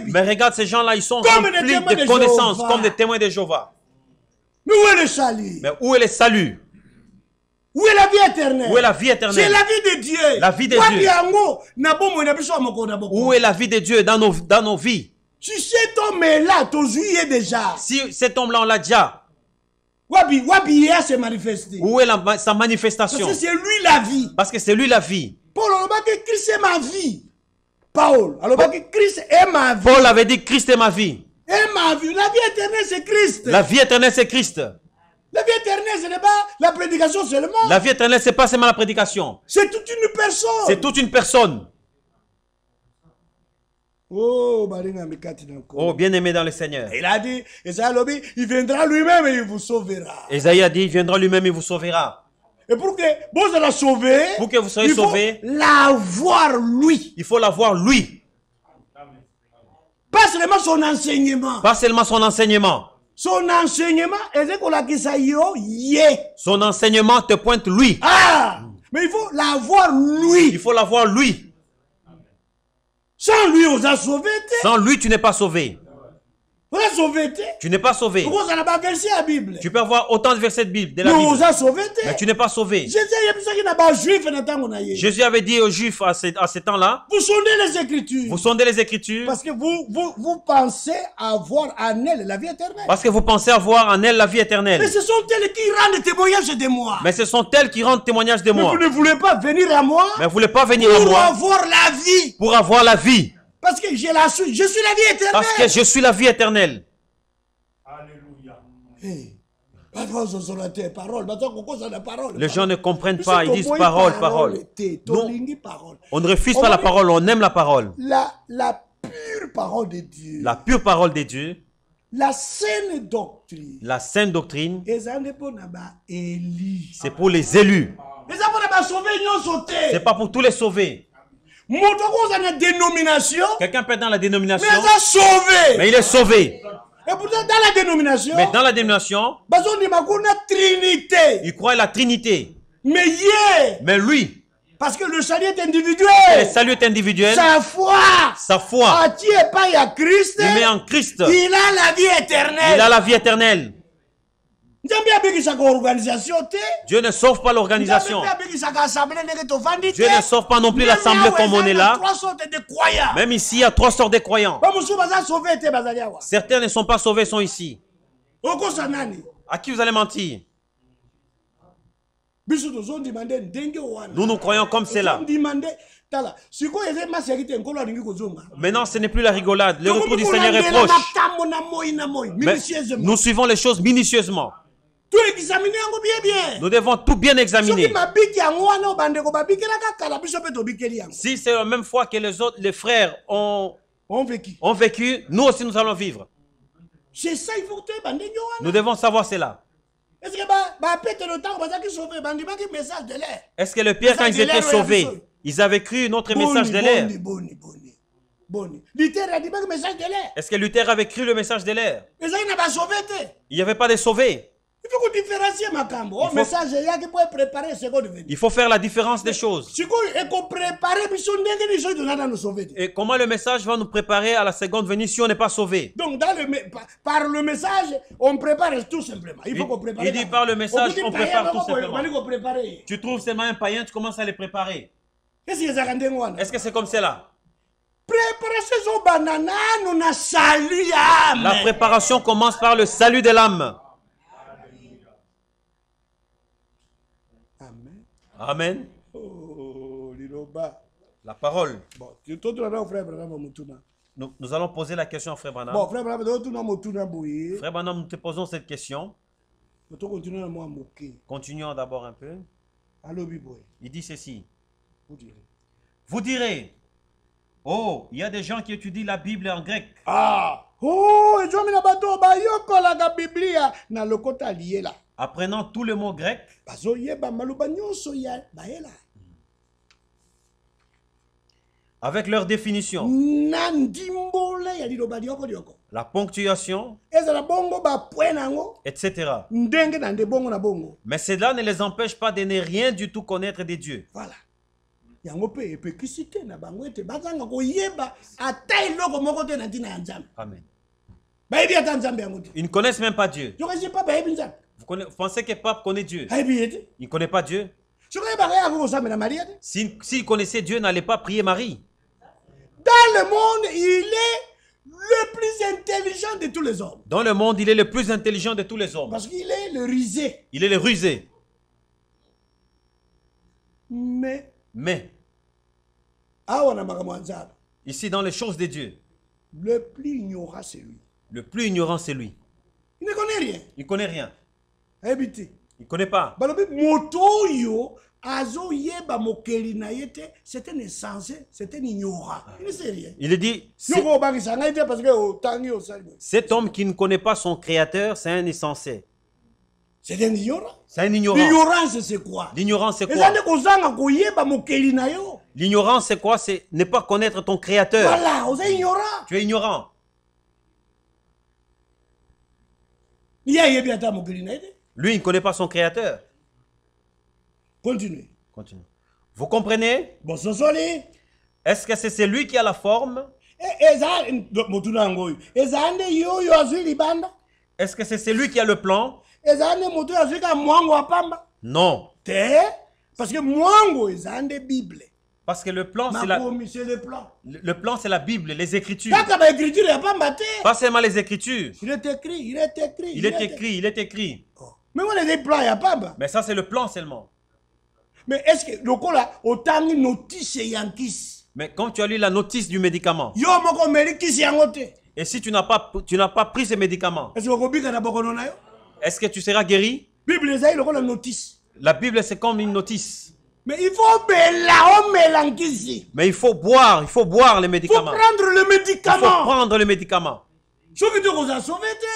Mais regarde ces gens-là, ils sont remplis de connaissances comme des témoins de Jéhovah. Mais où est le salut? Mais où est le salut? Où est la vie éternelle? Où est la vie éternelle? C'est la vie de Dieu. La vie de Dieu. Où est la vie de Dieu dans nos vies? Si cet homme est là, tu déjà. Si cet homme-là, on l'a déjà. Se manifester. Où est sa manifestation? Parce que c'est lui la vie. Parce que c'est lui la vie. Paul Christ est ma vie. Paul Christ est ma vie. Paul avait dit Christ est ma vie. Et ma vie. La vie éternelle, c'est Christ. La vie éternelle, c'est Christ. La vie éternelle, ce n'est pas la prédication seulement. La vie éternelle, ce n'est pas seulement la prédication. C'est toute une personne. C'est toute une personne. Oh, bien-aimé dans le Seigneur. Il a dit, il viendra lui-même et il vous sauvera. Esaïe a dit, il viendra lui-même et il vous sauvera. Et pour que vous soyez sauvé, il faut l'avoir lui. Il faut l'avoir lui. Pas seulement son enseignement. Pas seulement son enseignement. Son enseignement, son enseignement te pointe lui. Ah, mais il faut l'avoir lui. Il faut l'avoir lui. Sans lui, on a sauvé. Sans lui, tu n'es pas sauvé. On a sauvé. Tu n'es pas sauvé. Pourquoi on n'a pas versé la Bible? Tu peux avoir autant de versets de Bible. De la Bible. On a sauvé. Mais tu n'es pas sauvé. Jésus avait dit aux Juifs à ce temps-là. Vous sondez les Écritures. Vous sondez les Écritures. Parce que vous pensez avoir en elle la vie éternelle. Parce que vous pensez avoir en elle la vie éternelle. Mais ce sont elles qui rendent témoignage de moi. Mais ce sont elles qui rendent témoignage de moi. Mais vous ne voulez pas venir à moi. Mais vous ne voulez pas venir à moi. Pour avoir la vie. Pour avoir la vie. Parce que je suis la vie éternelle. Parce que je suis la vie éternelle. Alléluia. Hey. Les gens ne comprennent pas, ils disent parole, parole. Non, on ne refuse pas la parole, on aime la parole. La pure parole de Dieu. La pure parole de Dieu. La saine doctrine. La saine doctrine. C'est pour les élus. C'est pas pour tous les sauvés. Quelqu'un peut être dans la dénomination. Mais il est sauvé. Et pourtant, dans la dénomination, mais dans la dénomination, il croit à la Trinité. Mais lui, parce que le salut est individuel. Le salut est individuel. Sa foi. Il met en Christ. Il a la vie éternelle. Il a la vie éternelle. Dieu ne sauve pas l'organisation. Dieu ne sauve pas non plus l'assemblée comme on est là. Même ici, il y a 3 sortes de croyants. Certains ne sont pas sauvés, sont ici. À qui vous allez mentir? Nous nous croyons comme c'est là. Maintenant, ce n'est plus la rigolade. Le retour du Seigneur est proche. Mais nous suivons les choses minutieusement. Nous devons tout bien examiner. Si c'est la même foi que les frères ont vécu, nous aussi nous allons vivre. Nous devons savoir cela. Est-ce que le Pierre, quand ils étaient sauvés, ils avaient cru notre message de l'air? Est-ce que Luther avait cru le message de l'air? Il n'y avait pas de sauvés. Il faut faire la différence des choses. Et comment le message va nous préparer à la seconde venue si on n'est pas sauvé? Donc, par le message, on prépare tout simplement. Il faut qu'on prépare. Il dit par le message, on prépare tout simplement. Tu trouves seulement un païen, tu commences à les préparer. Est-ce que c'est comme cela? La préparation commence par le salut de l'âme. Amen. La parole. Nous allons poser la question à Frère Branham. Frère Branham, nous te posons cette question. Continuons d'abord un peu. Il dit ceci. Vous direz, oh, il y a des gens qui étudient la Bible en grec. Ah, oh, ezomi na bato bayokolaka Biblia na lokota liela. Apprenant tous les mots grecs. Bazoyeba maluba nyonso ya baela. Avec leur définition. Nandimbole ya liloba lioko lioko. La ponctuation. Ezala bongo ba point nango. Etc. Ndenge na nde bongo na bongo. Mais cela ne les empêche pas de ne rien du tout connaître de Dieu. Voilà. Yango pe epekisite na bango ete bazanga koyeba ata eloko moko te na ntina ya Nzambe. Amen. Bayebi ata Nzambe yango te. Ils ne connaissent même pas Dieu. Je ne pas bayebi Nzambe. Vous pensez que Pape connaît Dieu? Il ne connaît pas Dieu. S'il connaissait Dieu, n'allait pas prier Marie. Dans le monde, il est le plus intelligent de tous les hommes. Dans le monde, il est le plus intelligent de tous les hommes. Parce qu'il est le rusé. Il est le rusé. Mais ici, dans les choses de Dieu, le plus ignorant, c'est lui. Le plus ignorant, c'est lui. Il ne connaît rien. Il ne connaît rien. Il ne connaît pas. C'est un insensé, c'est un ignorant. Il ne sait rien. Il dit, cet homme qui ne connaît pas son créateur, c'est un insensé. C'est un ignorant. C'est un ignorant. L'ignorance, c'est quoi? L'ignorance, c'est quoi? L'ignorance, c'est quoi? C'est ne pas connaître ton créateur. Voilà, vous êtes ignorant. Tu es ignorant. Lui, il ne connaît pas son créateur. Continue. Continue. Vous comprenez? Est-ce que c'est celui qui a la forme? Est-ce que c'est celui qui a le plan? Non. Parce que le plan, c'est la... Le plan, c'est la Bible, les Écritures. Pas seulement les Écritures. Il est écrit, il est écrit. Il est écrit, il est écrit. Mais on a des plans, il n'y a pas. Mais ça, c'est le plan seulement. Mais est-ce que le cola autant de notice yankis? Mais quand tu as lu la notice du médicament, et si tu n'as pas pris ce médicament, est-ce que tu seras guéri? La Bible, c'est comme une notice. Mais il faut Mais il faut boire les médicaments. Il faut prendre le médicament. Il faut prendre le médicament.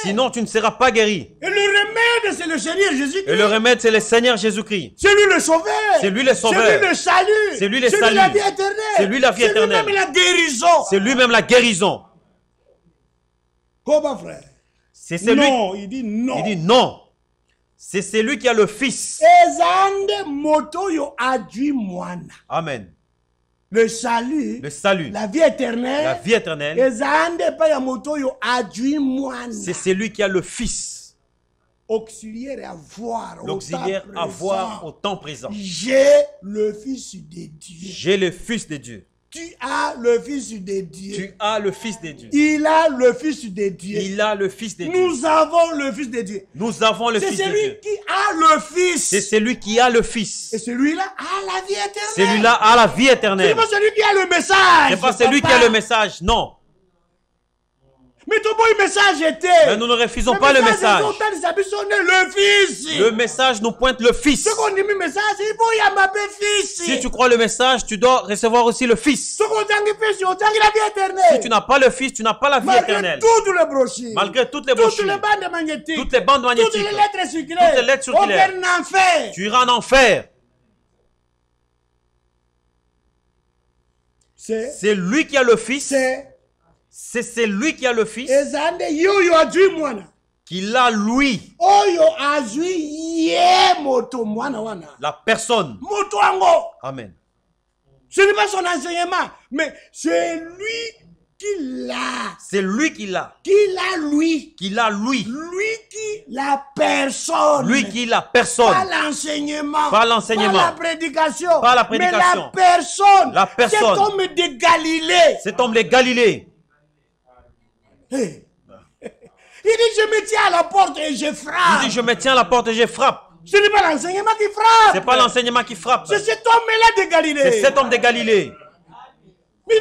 Sinon, tu ne seras pas guéri. Et le remède, c'est le Seigneur Jésus-Christ. Et le remède, c'est le Seigneur Jésus-Christ. C'est lui le sauveur. C'est lui le sauveur. C'est lui le salut. C'est lui le salut. C'est lui la vie éternelle. C'est lui la vie éternelle. C'est lui-même la guérison. C'est lui-même la guérison. Comment, frère? C'est celui... Non, il dit non. Il dit non. C'est celui qui a le Fils. Amen. Le salut, la vie éternelle, c'est celui qui a le Fils. Auxiliaire à voir au temps présent. J'ai le Fils de Dieu. J'ai le Fils de Dieu. Tu as le Fils de Dieu. Tu as le Fils de Dieu. Il a le Fils de Dieu. Il a le Fils de Dieu. Nous avons le Fils de Dieu. Nous avons le Fils de Dieu. C'est celui qui a le Fils. C'est celui qui a le Fils. Et celui-là a la vie éternelle. Celui-là a la vie éternelle. C'est pas celui qui a le message. C'est pas celui qui a le message, non. Mais ton bon message était. Mais nous ne refusons pas le message. Le Fils. Le message nous pointe le Fils. Si tu crois le message, tu dois recevoir aussi le Fils. Si tu n'as pas le Fils, tu n'as pas la vie éternelle. Malgré toutes les brochures, toutes les bandes magnétiques, toutes les lettres circulaires, tu iras en enfer. C'est lui qui a le Fils. C'est lui qui a le Fils. Qu'il a lui. La personne. Amen. Ce n'est pas son enseignement, mais c'est lui qui l'a. C'est lui qui l'a. Qu'il a lui. Qu'il a lui. Lui qui la personne. Lui qui la personne. Pas l'enseignement. Pas l'enseignement. Pas la prédication. Pas la prédication. Mais la personne. La personne. Cet homme de Galilée. Cet homme de Galilée. Hey. Il dit je me tiens à la porte et je frappe. Il dit je me tiens à la porte et je frappe. Ce n'est pas l'enseignement qui frappe. C'est pas l'enseignement qui frappe. C'est cet homme-là de Galilée. C'est cet homme de Galilée. Mais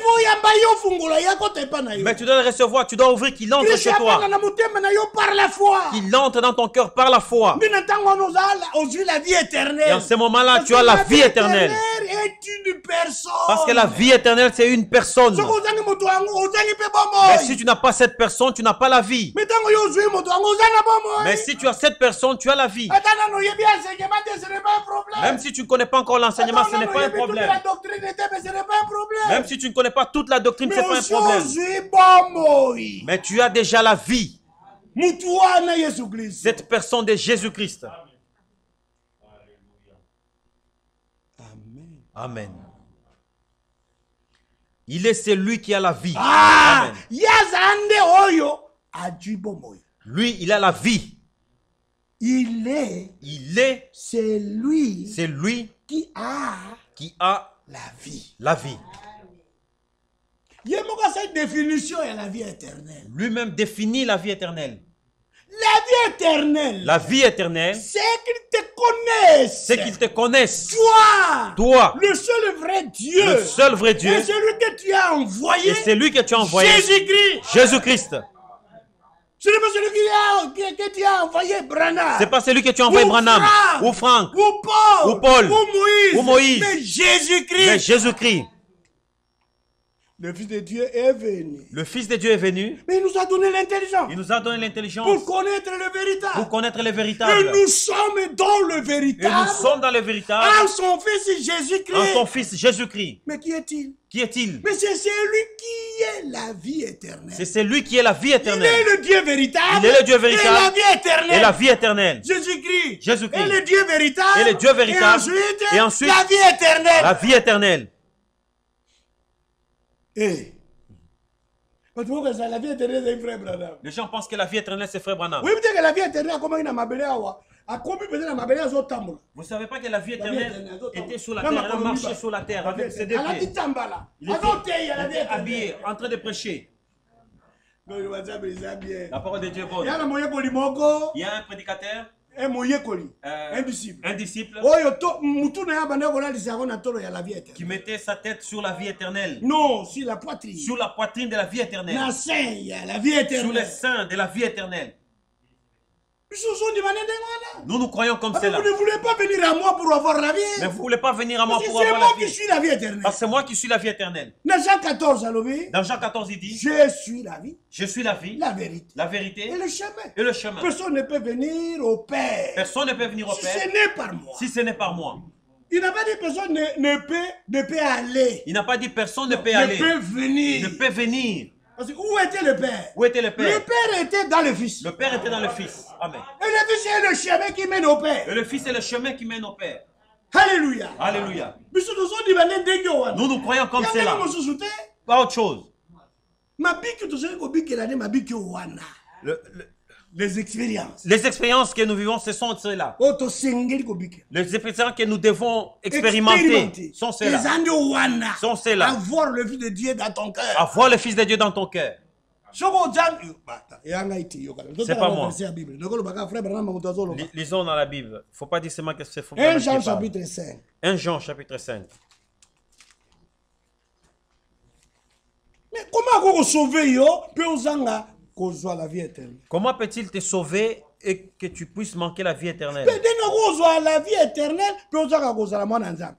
tu dois le recevoir, tu dois ouvrir qu'il entre chez toi. Qu'il entre dans ton cœur par la foi. Et en ce moment-là, tu as la vie éternelle. est une personne. Parce que la vie éternelle, c'est une personne. Mais si tu n'as pas cette personne, tu n'as pas la vie. Mais si tu as cette personne, tu as la vie. Même si tu ne connais pas encore l'enseignement, ce n'est pas un problème. Même si tu ne connais pas toute la doctrine, ce n'est pas un problème. Mais tu as déjà la vie. Cette personne de Jésus-Christ. Amen. Il est celui qui a la vie. Amen. Lui, il a la vie. Il est celui qui a la vie. La vie. Lui-même définit la vie éternelle. La vie éternelle. La vie éternelle. C'est qu'ils te connaissent. C'est qu'ils te connaissent. Toi. Le seul vrai Dieu. Le seul vrai Dieu. Et celui que tu as envoyé. Et c'est lui que tu as envoyé. Jésus-Christ. Jésus-Christ. Ce n'est pas celui que tu as envoyé Branham. C'est pas celui que tu as envoyé Branham. Ou Franck. Ou Paul. Ou Moïse. Mais Jésus-Christ. Mais Jésus-Christ. Le Fils de Dieu est venu. Le Fils de Dieu est venu. Mais il nous a donné l'intelligence. Il nous a donné l'intelligence. Pour connaître le véritable. Pour connaître le véritable. Et nous sommes dans le véritable. Et nous sommes dans le véritable. En son Fils Jésus-Christ. En son Fils Jésus-Christ. Mais qui est-il? Qui est-il? Mais c'est celui qui est la vie éternelle. C'est celui qui est la vie éternelle. Il est le Dieu véritable. Il est le Dieu véritable. Et la vie éternelle. Et la vie éternelle. Jésus-Christ. Jésus-Christ. Et le Dieu véritable. Et le Dieu véritable. Et ensuite la vie éternelle. La vie éternelle. Et la vie éternelle, c'est frère Branham. Les gens pensent que la vie éternelle, c'est frère Branham. Oui, peut-être que la vie éternelle, comment il a mabelé. Vous ne savez pas que la vie éternelle était sur la terre, elle a marché sur la terre avec ses deux pieds. Il était habillé, en train de prêcher. La parole de Dieu est bonne. Il y a un prédicateur. Un disciple qui mettait sa tête sur la vie éternelle. Non, sur la poitrine. Sur la poitrine de la vie éternelle. La vie éternelle. Sur les seins de la vie éternelle. Nous croyons comme cela. Vous ne voulez pas venir à moi pour avoir la vie. Mais vous ne voulez pas venir à moi pour avoir la vie. C'est moi qui suis la vie éternelle. Parce que c'est moi qui suis la vie éternelle. Dans Jean 14, il dit: je suis la vie. Je suis la vie. La vérité. La vérité. Et le chemin. Et le chemin. Personne ne peut venir au Père. Personne ne peut venir au Père. Si ce n'est par moi. Si ce n'est par moi. Il n'a pas dit personne ne peut aller. Il n'a pas dit personne ne peut aller. Ne peut venir. Ne peut venir. Parce que où était le Père? Où était le Père? Le Père était dans le Fils. Le Père était dans le Fils. Amen. Et le Fils est le chemin qui mène au Père. Et le Fils est le chemin qui mène au Père. Alléluia. Alléluia. Nous croyons comme cela. Pas autre chose. Les expériences. Les expériences que nous vivons, ce sont ceux-là. Les expériences que nous devons expérimenter sont ceux-là. Sont ceux-là. Avoir le Fils de Dieu dans ton cœur. Avoir le Fils de Dieu dans ton cœur. C'est pas moi. Lisons dans la Bible. Il ne faut pas dire seulement que c'est faux. 1 Jean chapitre 5. 1 Jean chapitre 5. Mais comment on sauver la vie éternelle? Comment peut-il te sauver et que tu puisses manquer la vie éternelle?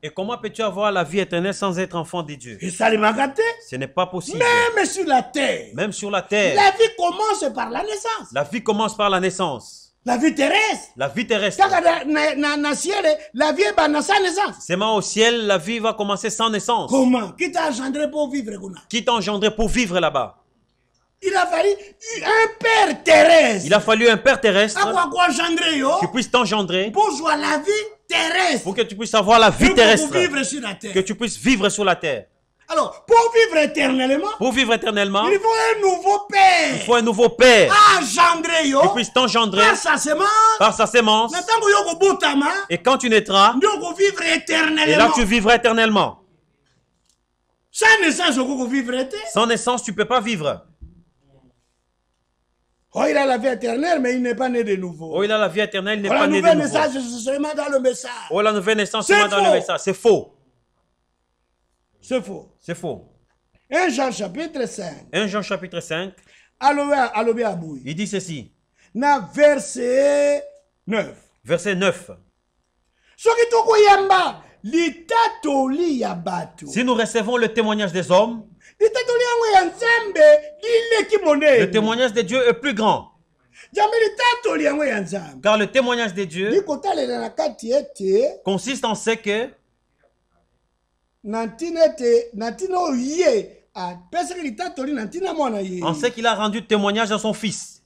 Et comment peux-tu avoir la vie éternelle sans être enfant de Dieu? Ce n'est pas possible. Même sur la terre. Même sur la terre. La vie commence par la naissance. La vie commence par la naissance. La vie terrestre. La vie terrestre. Seulement au ciel, la vie va commencer sans naissance. Comment? Qui t'a engendré pour vivre? Qui t'a engendré pour vivre là-bas? Il a fallu un père terrestre. Il a fallu un père terrestre qui puisse t'engendrer pour jouer la vie terrestre. Pour que tu puisses avoir la vie terrestre. Pour vivre sur la terre. Que tu puisses vivre sur la terre. Alors, pour vivre éternellement, il faut un nouveau père. Il faut un nouveau père engendré qui puisse t'engendrer par sa sémence. Et quand tu naîtras, et là tu vivras éternellement. Sans naissance, on vivre éternellement. Sans naissance, tu ne peux pas vivre. Oh, il a la vie éternelle, mais il n'est pas né de nouveau. Oh, il a la vie éternelle, il n'est pas né de nouveau. La nouvelle naissance, c'est seulement dans le message. Oh, la nouvelle naissance, c'est seulement dans le message. C'est faux. C'est faux. C'est faux. 1 Jean chapitre 5. 1 Jean chapitre 5. Il dit ceci. Verset 9. Verset 9. Si nous recevons le témoignage des hommes, le témoignage de Dieu est plus grand. Car le témoignage de Dieu consiste en ce que qu'il a rendu témoignage à son fils.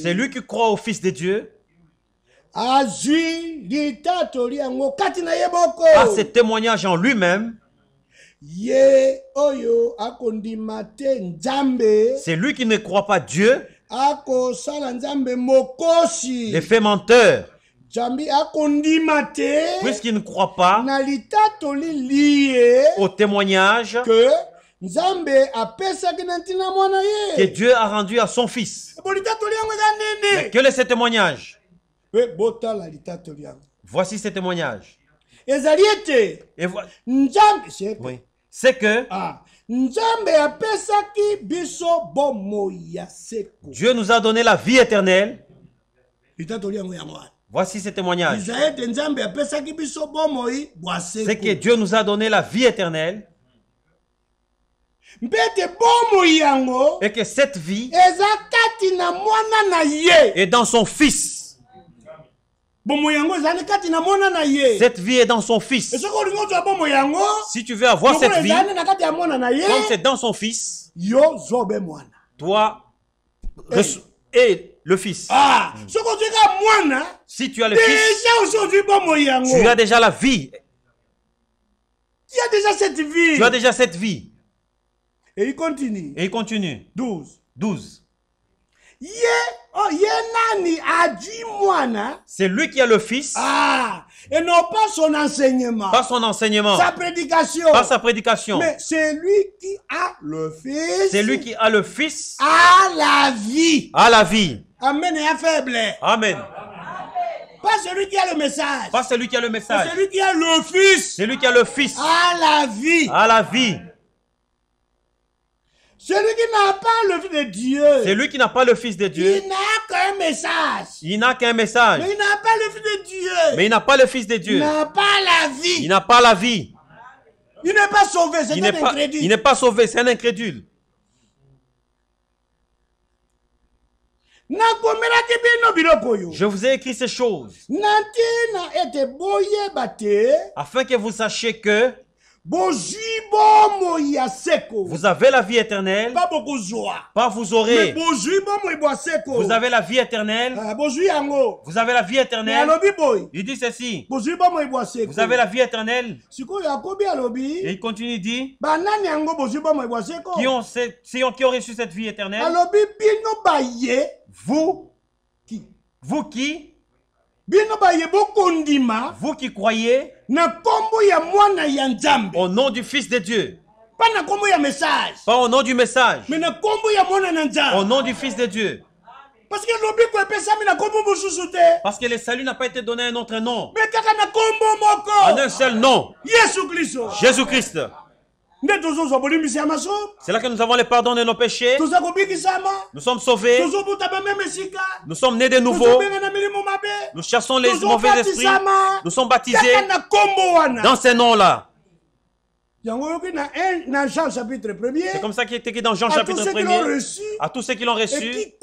C'est lui qui croit au Fils de Dieu. A ce témoignage en lui-même. C'est lui qui ne croit pas Dieu. Les faits menteurs. Puisqu'il ne croit pas au témoignage que Dieu a rendu à son fils. Mais quel est ce témoignage? Voici ce témoignage. Et oui. C'est que Dieu nous a donné la vie éternelle. Voici ce témoignage. C'est que Dieu nous a donné la vie éternelle. Et que cette vie est dans son fils. Cette vie est dans son fils. Si tu veux avoir cette vie, comme c'est dans son fils, toi et le fils. Si tu as le fils, tu as déjà la vie. Tu as déjà cette vie. Tu as déjà cette vie. Et il continue. Et il continue. 12. C'est lui qui a le fils. Et non pas son enseignement. Pas son enseignement. Sa prédication. Pas sa prédication. Mais c'est lui qui a le fils. C'est lui qui a le fils. À la vie. À la vie. Amen et à faible. Amen. Pas celui qui a le message. Pas celui qui a le message. C'est celui qui a le fils. C'est lui qui a le fils. À la vie. À la vie. Celui qui n'a pas le Fils de Dieu. C'est lui qui n'a pas le Fils de Dieu. Il n'a qu'un message. Il n'a qu'un message. Mais il n'a pas le Fils de Dieu. Mais il n'a pas le Fils de Dieu. Il n'a pas la vie. Il n'a pas la vie. Il n'est pas sauvé, c'est un incrédule. Il n'est pas sauvé, c'est un incrédule. Je vous ai écrit ces choses afin que vous sachiez que vous avez la vie éternelle. Pas vous aurez. Vous avez la vie éternelle. Vous avez la vie éternelle. Il dit ceci. Vous avez la vie éternelle. Et il continue, il dit. Qui ont reçu cette vie éternelle? Vous qui croyez au nom du Fils de Dieu. Pas au nom du message. Au nom du Fils de Dieu. Parce que le salut n'a pas été donné à un autre nom. En un seul nom. Jésus-Christ. C'est là que nous avons le pardon de nos péchés. Nous sommes sauvés. Nous sommes nés de nouveau. Nous chassons les mauvais esprits. Nous sommes baptisés dans ces noms-là. C'est comme ça qu'il est écrit dans Jean chapitre 1er. À tous ceux qui l'ont reçu et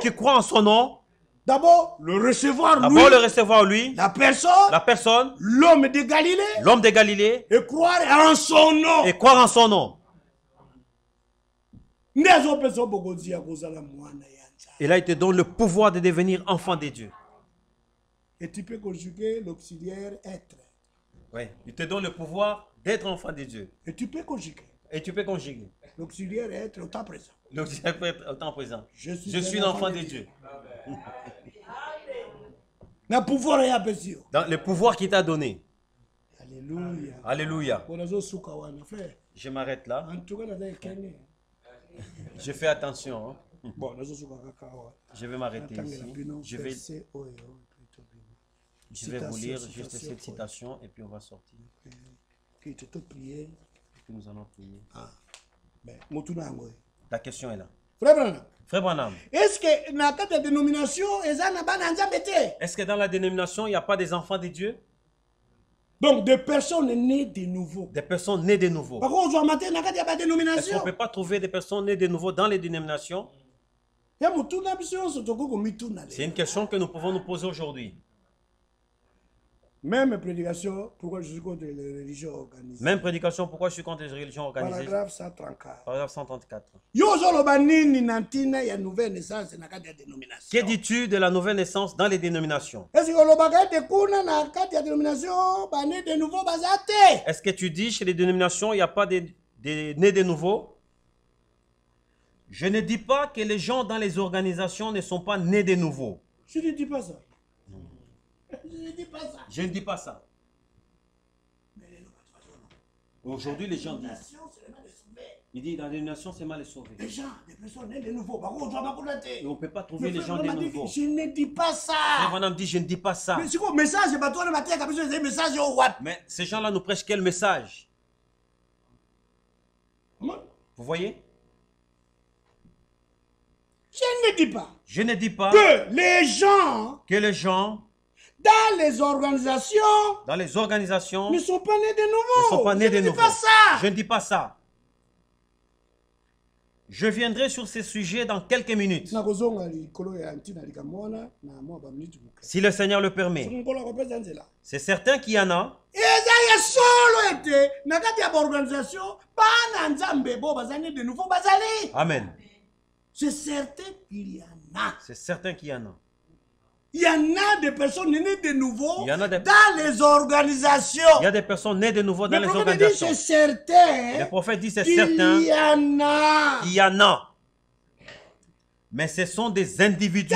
qui croient en son nom. D'abord, le recevoir lui. La personne. L'homme de Galilée. L'homme de Galilée. Et croire en son nom. Et croire en son nom. Et là, il te donne le pouvoir de devenir enfant de Dieu. Et tu peux conjuguer l'auxiliaire être. Oui, il te donne le pouvoir d'être enfant de Dieu. Et tu peux conjuguer. L'auxiliaire être au temps présent. L'auxiliaire peut être au temps présent. Je suis l'enfant de Dieu. Dans le pouvoir qu'il t'a donné. Alléluia. Alléluia. Je m'arrête là. Je fais attention. Hein. Je vais m'arrêter ici. Je vais vous lire juste cette citation et puis on va sortir. Et puis nous allons prier. La question est là. Frère Branham. Est-ce que dans la dénomination, est-ce que dans la dénomination, il n'y a pas des enfants de Dieu? Donc des personnes nées de nouveau. Des personnes nées de nouveau. Est-ce qu'on ne peut pas trouver des personnes nées de nouveau dans les dénominations? C'est une question que nous pouvons nous poser aujourd'hui. Même prédication, pourquoi je suis contre les religions organisées. Même prédication, pourquoi je suis contre les religions organisées. Paragraphe 134. Paragraphe 134. Que dis-tu de la nouvelle naissance dans les dénominations? Est-ce que tu dis chez les dénominations, il n'y a pas des nés de nouveau? Je ne dis pas que les gens dans les organisations ne sont pas nés de nouveau. Je ne dis pas ça. Je ne dis pas ça. Je ne dis pas ça. Aujourd'hui, les gens disent. Il dit dans la dénomination, c'est mal sauvé. Les gens, les personnes nées de nouveau. Et on ne peut pas trouver les gens de nouveau. Je ne dis pas ça. Frère dit, je ne dis pas ça. Mais c'est quoi message? Mais ces gens-là nous prêchent quel message? Vous voyez? Je ne dis pas. Je ne dis pas que les gens dans les organisations ne sont pas nés de nouveau. Je ne dis pas ça. Je ne dis pas ça. Je viendrai sur ces sujets dans quelques minutes. Si le Seigneur le permet. C'est certain qu'il y en a. Amen. C'est certain qu'il y en a. C'est certain qu'il y en a. Il y en a des personnes nées de nouveau dans les organisations. Il y a des personnes nées de nouveau dans les organisations. C'est certain. Le prophète dit c'est certain. Il y en a. Il y en a. Mais ce sont des individus.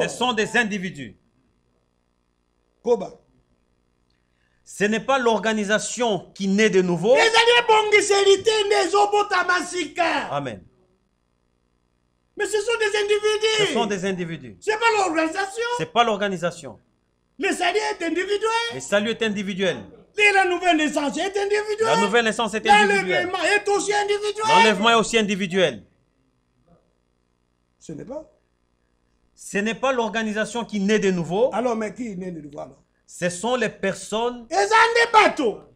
Ce sont des individus. Ce n'est pas l'organisation qui naît de nouveau. Amen. Mais ce sont des individus. Ce sont des individus. Ce n'est pas l'organisation. Ce n'est pas l'organisation. Le salut est individuel. Le salut est individuel. La nouvelle naissance est individuelle. La nouvelle naissance est individuelle. L'enlèvement est aussi individuel. L'enlèvement est aussi individuel. Ce n'est pas. Ce n'est pas l'organisation qui naît de nouveau. Alors, mais qui naît de nouveau alors? Ce sont les personnes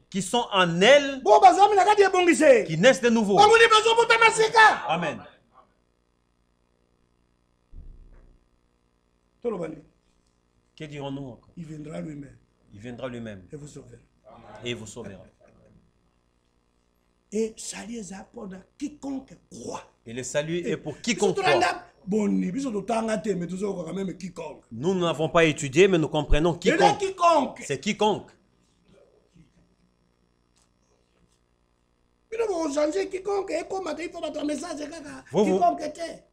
qui sont en elles, qui naissent de nouveau. Amen. Que dirons-nous encore? Il viendra lui-même. Il viendra lui-même. Et vous sauvera. Et il vous sauvera. Et salut est pour quiconque croit. Et le salut est pour quiconque croit. Nous n'avons pas étudié, mais nous comprenons quiconque. C'est quiconque.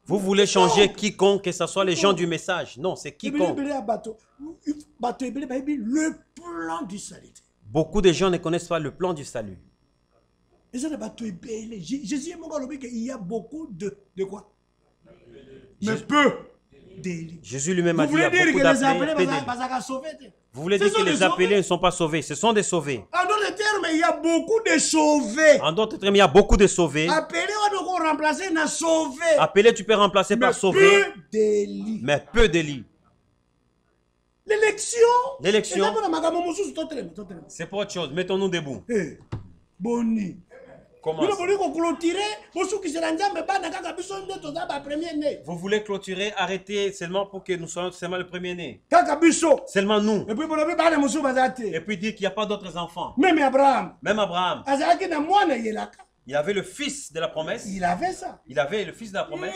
Vous voulez changer quiconque, que ce soit les gens du message. Non, c'est quiconque. Le plan du salut. Beaucoup de gens ne connaissent pas le plan du salut. Jésus il y a beaucoup de quoi? Mais peu d'élus. Jésus lui-même a dit qu'il y a beaucoup d'appelés. Vous voulez dire que les appelés ne sont pas sauvés? Ce sont des sauvés. En d'autres termes, il y a beaucoup de sauvés. En d'autres termes, il y a beaucoup de sauvés. Appelés, tu peux remplacer par sauvés. Mais peu d'élus. L'élection, c'est pour autre chose. Mettons-nous debout. Boni. Comment? Vous voulez clôturer, arrêter seulement pour que nous soyons seulement le premier-né. Seulement nous. Et puis dire qu'il n'y a pas d'autres enfants. Même Abraham. Il avait le fils de la promesse. Il avait ça. Il avait le fils de la promesse.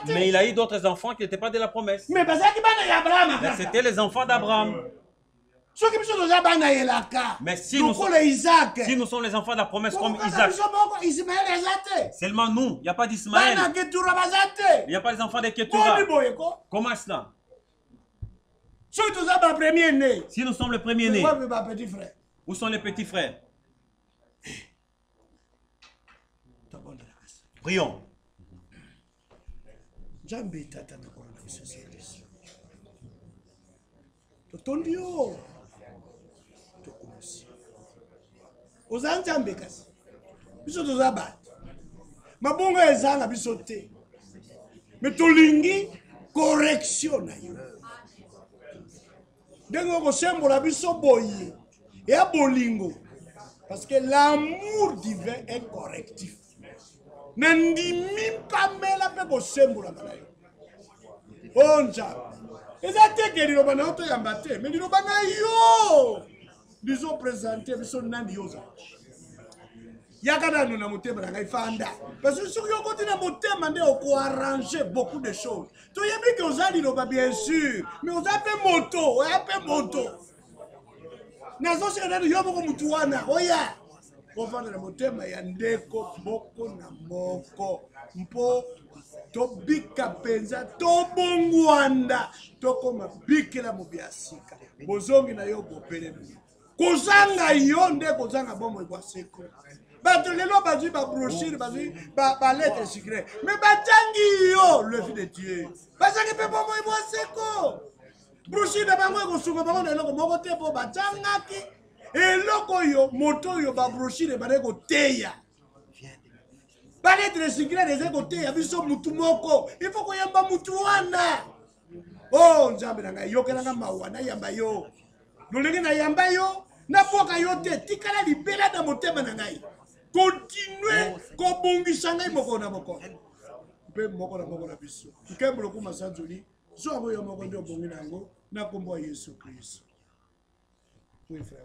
Mais il a eu d'autres enfants qui n'étaient pas de la promesse. Mais c'était les enfants d'Abraham. Mais si nous sommes les enfants de la promesse comme Isaac, seulement nous, il n'y a pas d'Ismaël, il n'y a pas les enfants de Ketura. Comment cela? Si nous sommes le premier-né, où sont les petits frères? Prions. mabonga ezanga biso te. Mais tolingi correction na yo. Dengo ko sembola biso boye. Et à bolingo. Parce que l'amour divin est correctif. Nandimi pamela pe ko sembola na yo. Onja. Ezate ke liloba na oto yamba te, mais liloba na yo. Ils ont présenté biso nandi yoza. Yakana na motema na ngai fanda. Parce que sur yo côté na motema ndé oko arranger beaucoup de choses. To yebi que ozali liloba bien sûr, mais ozape moto, oyape moto. Nazo se na yo moko mutu wana, oya. Ofanda na motema ya ndeko moko na moko. Mpo to bika penza to bongwanda to koma bikela mobiasika. Bozongi na yo bopele. Kozanga yo nde kozanga bomo kwa seko. Bato lelo bazui ba brochure bazui ba lettre secret. Mais batangi yo le fils de Dieu. Bazangi pe bomo kwa seko. Brochure na bango ko sunga bango na loko moko te po batangaki. Eloko yo moto yo ba brochure ba ko teya. Ba lettre secret des ko teya biso mutu moko. Il faut ko yamba mutu wana. Oh nzambe na ngai yo kelanga mawana yamba yo. Lolenge na yamba yo. Na boka yo te tikala libela na motema na ngai. Continue ko bongisa ngai moko na moko. Pe moko na biso. Nkembo lokuma sanzoli. So abo yo moko ndio bongi nango na kombo ya Yesu Kristo. Oui frère.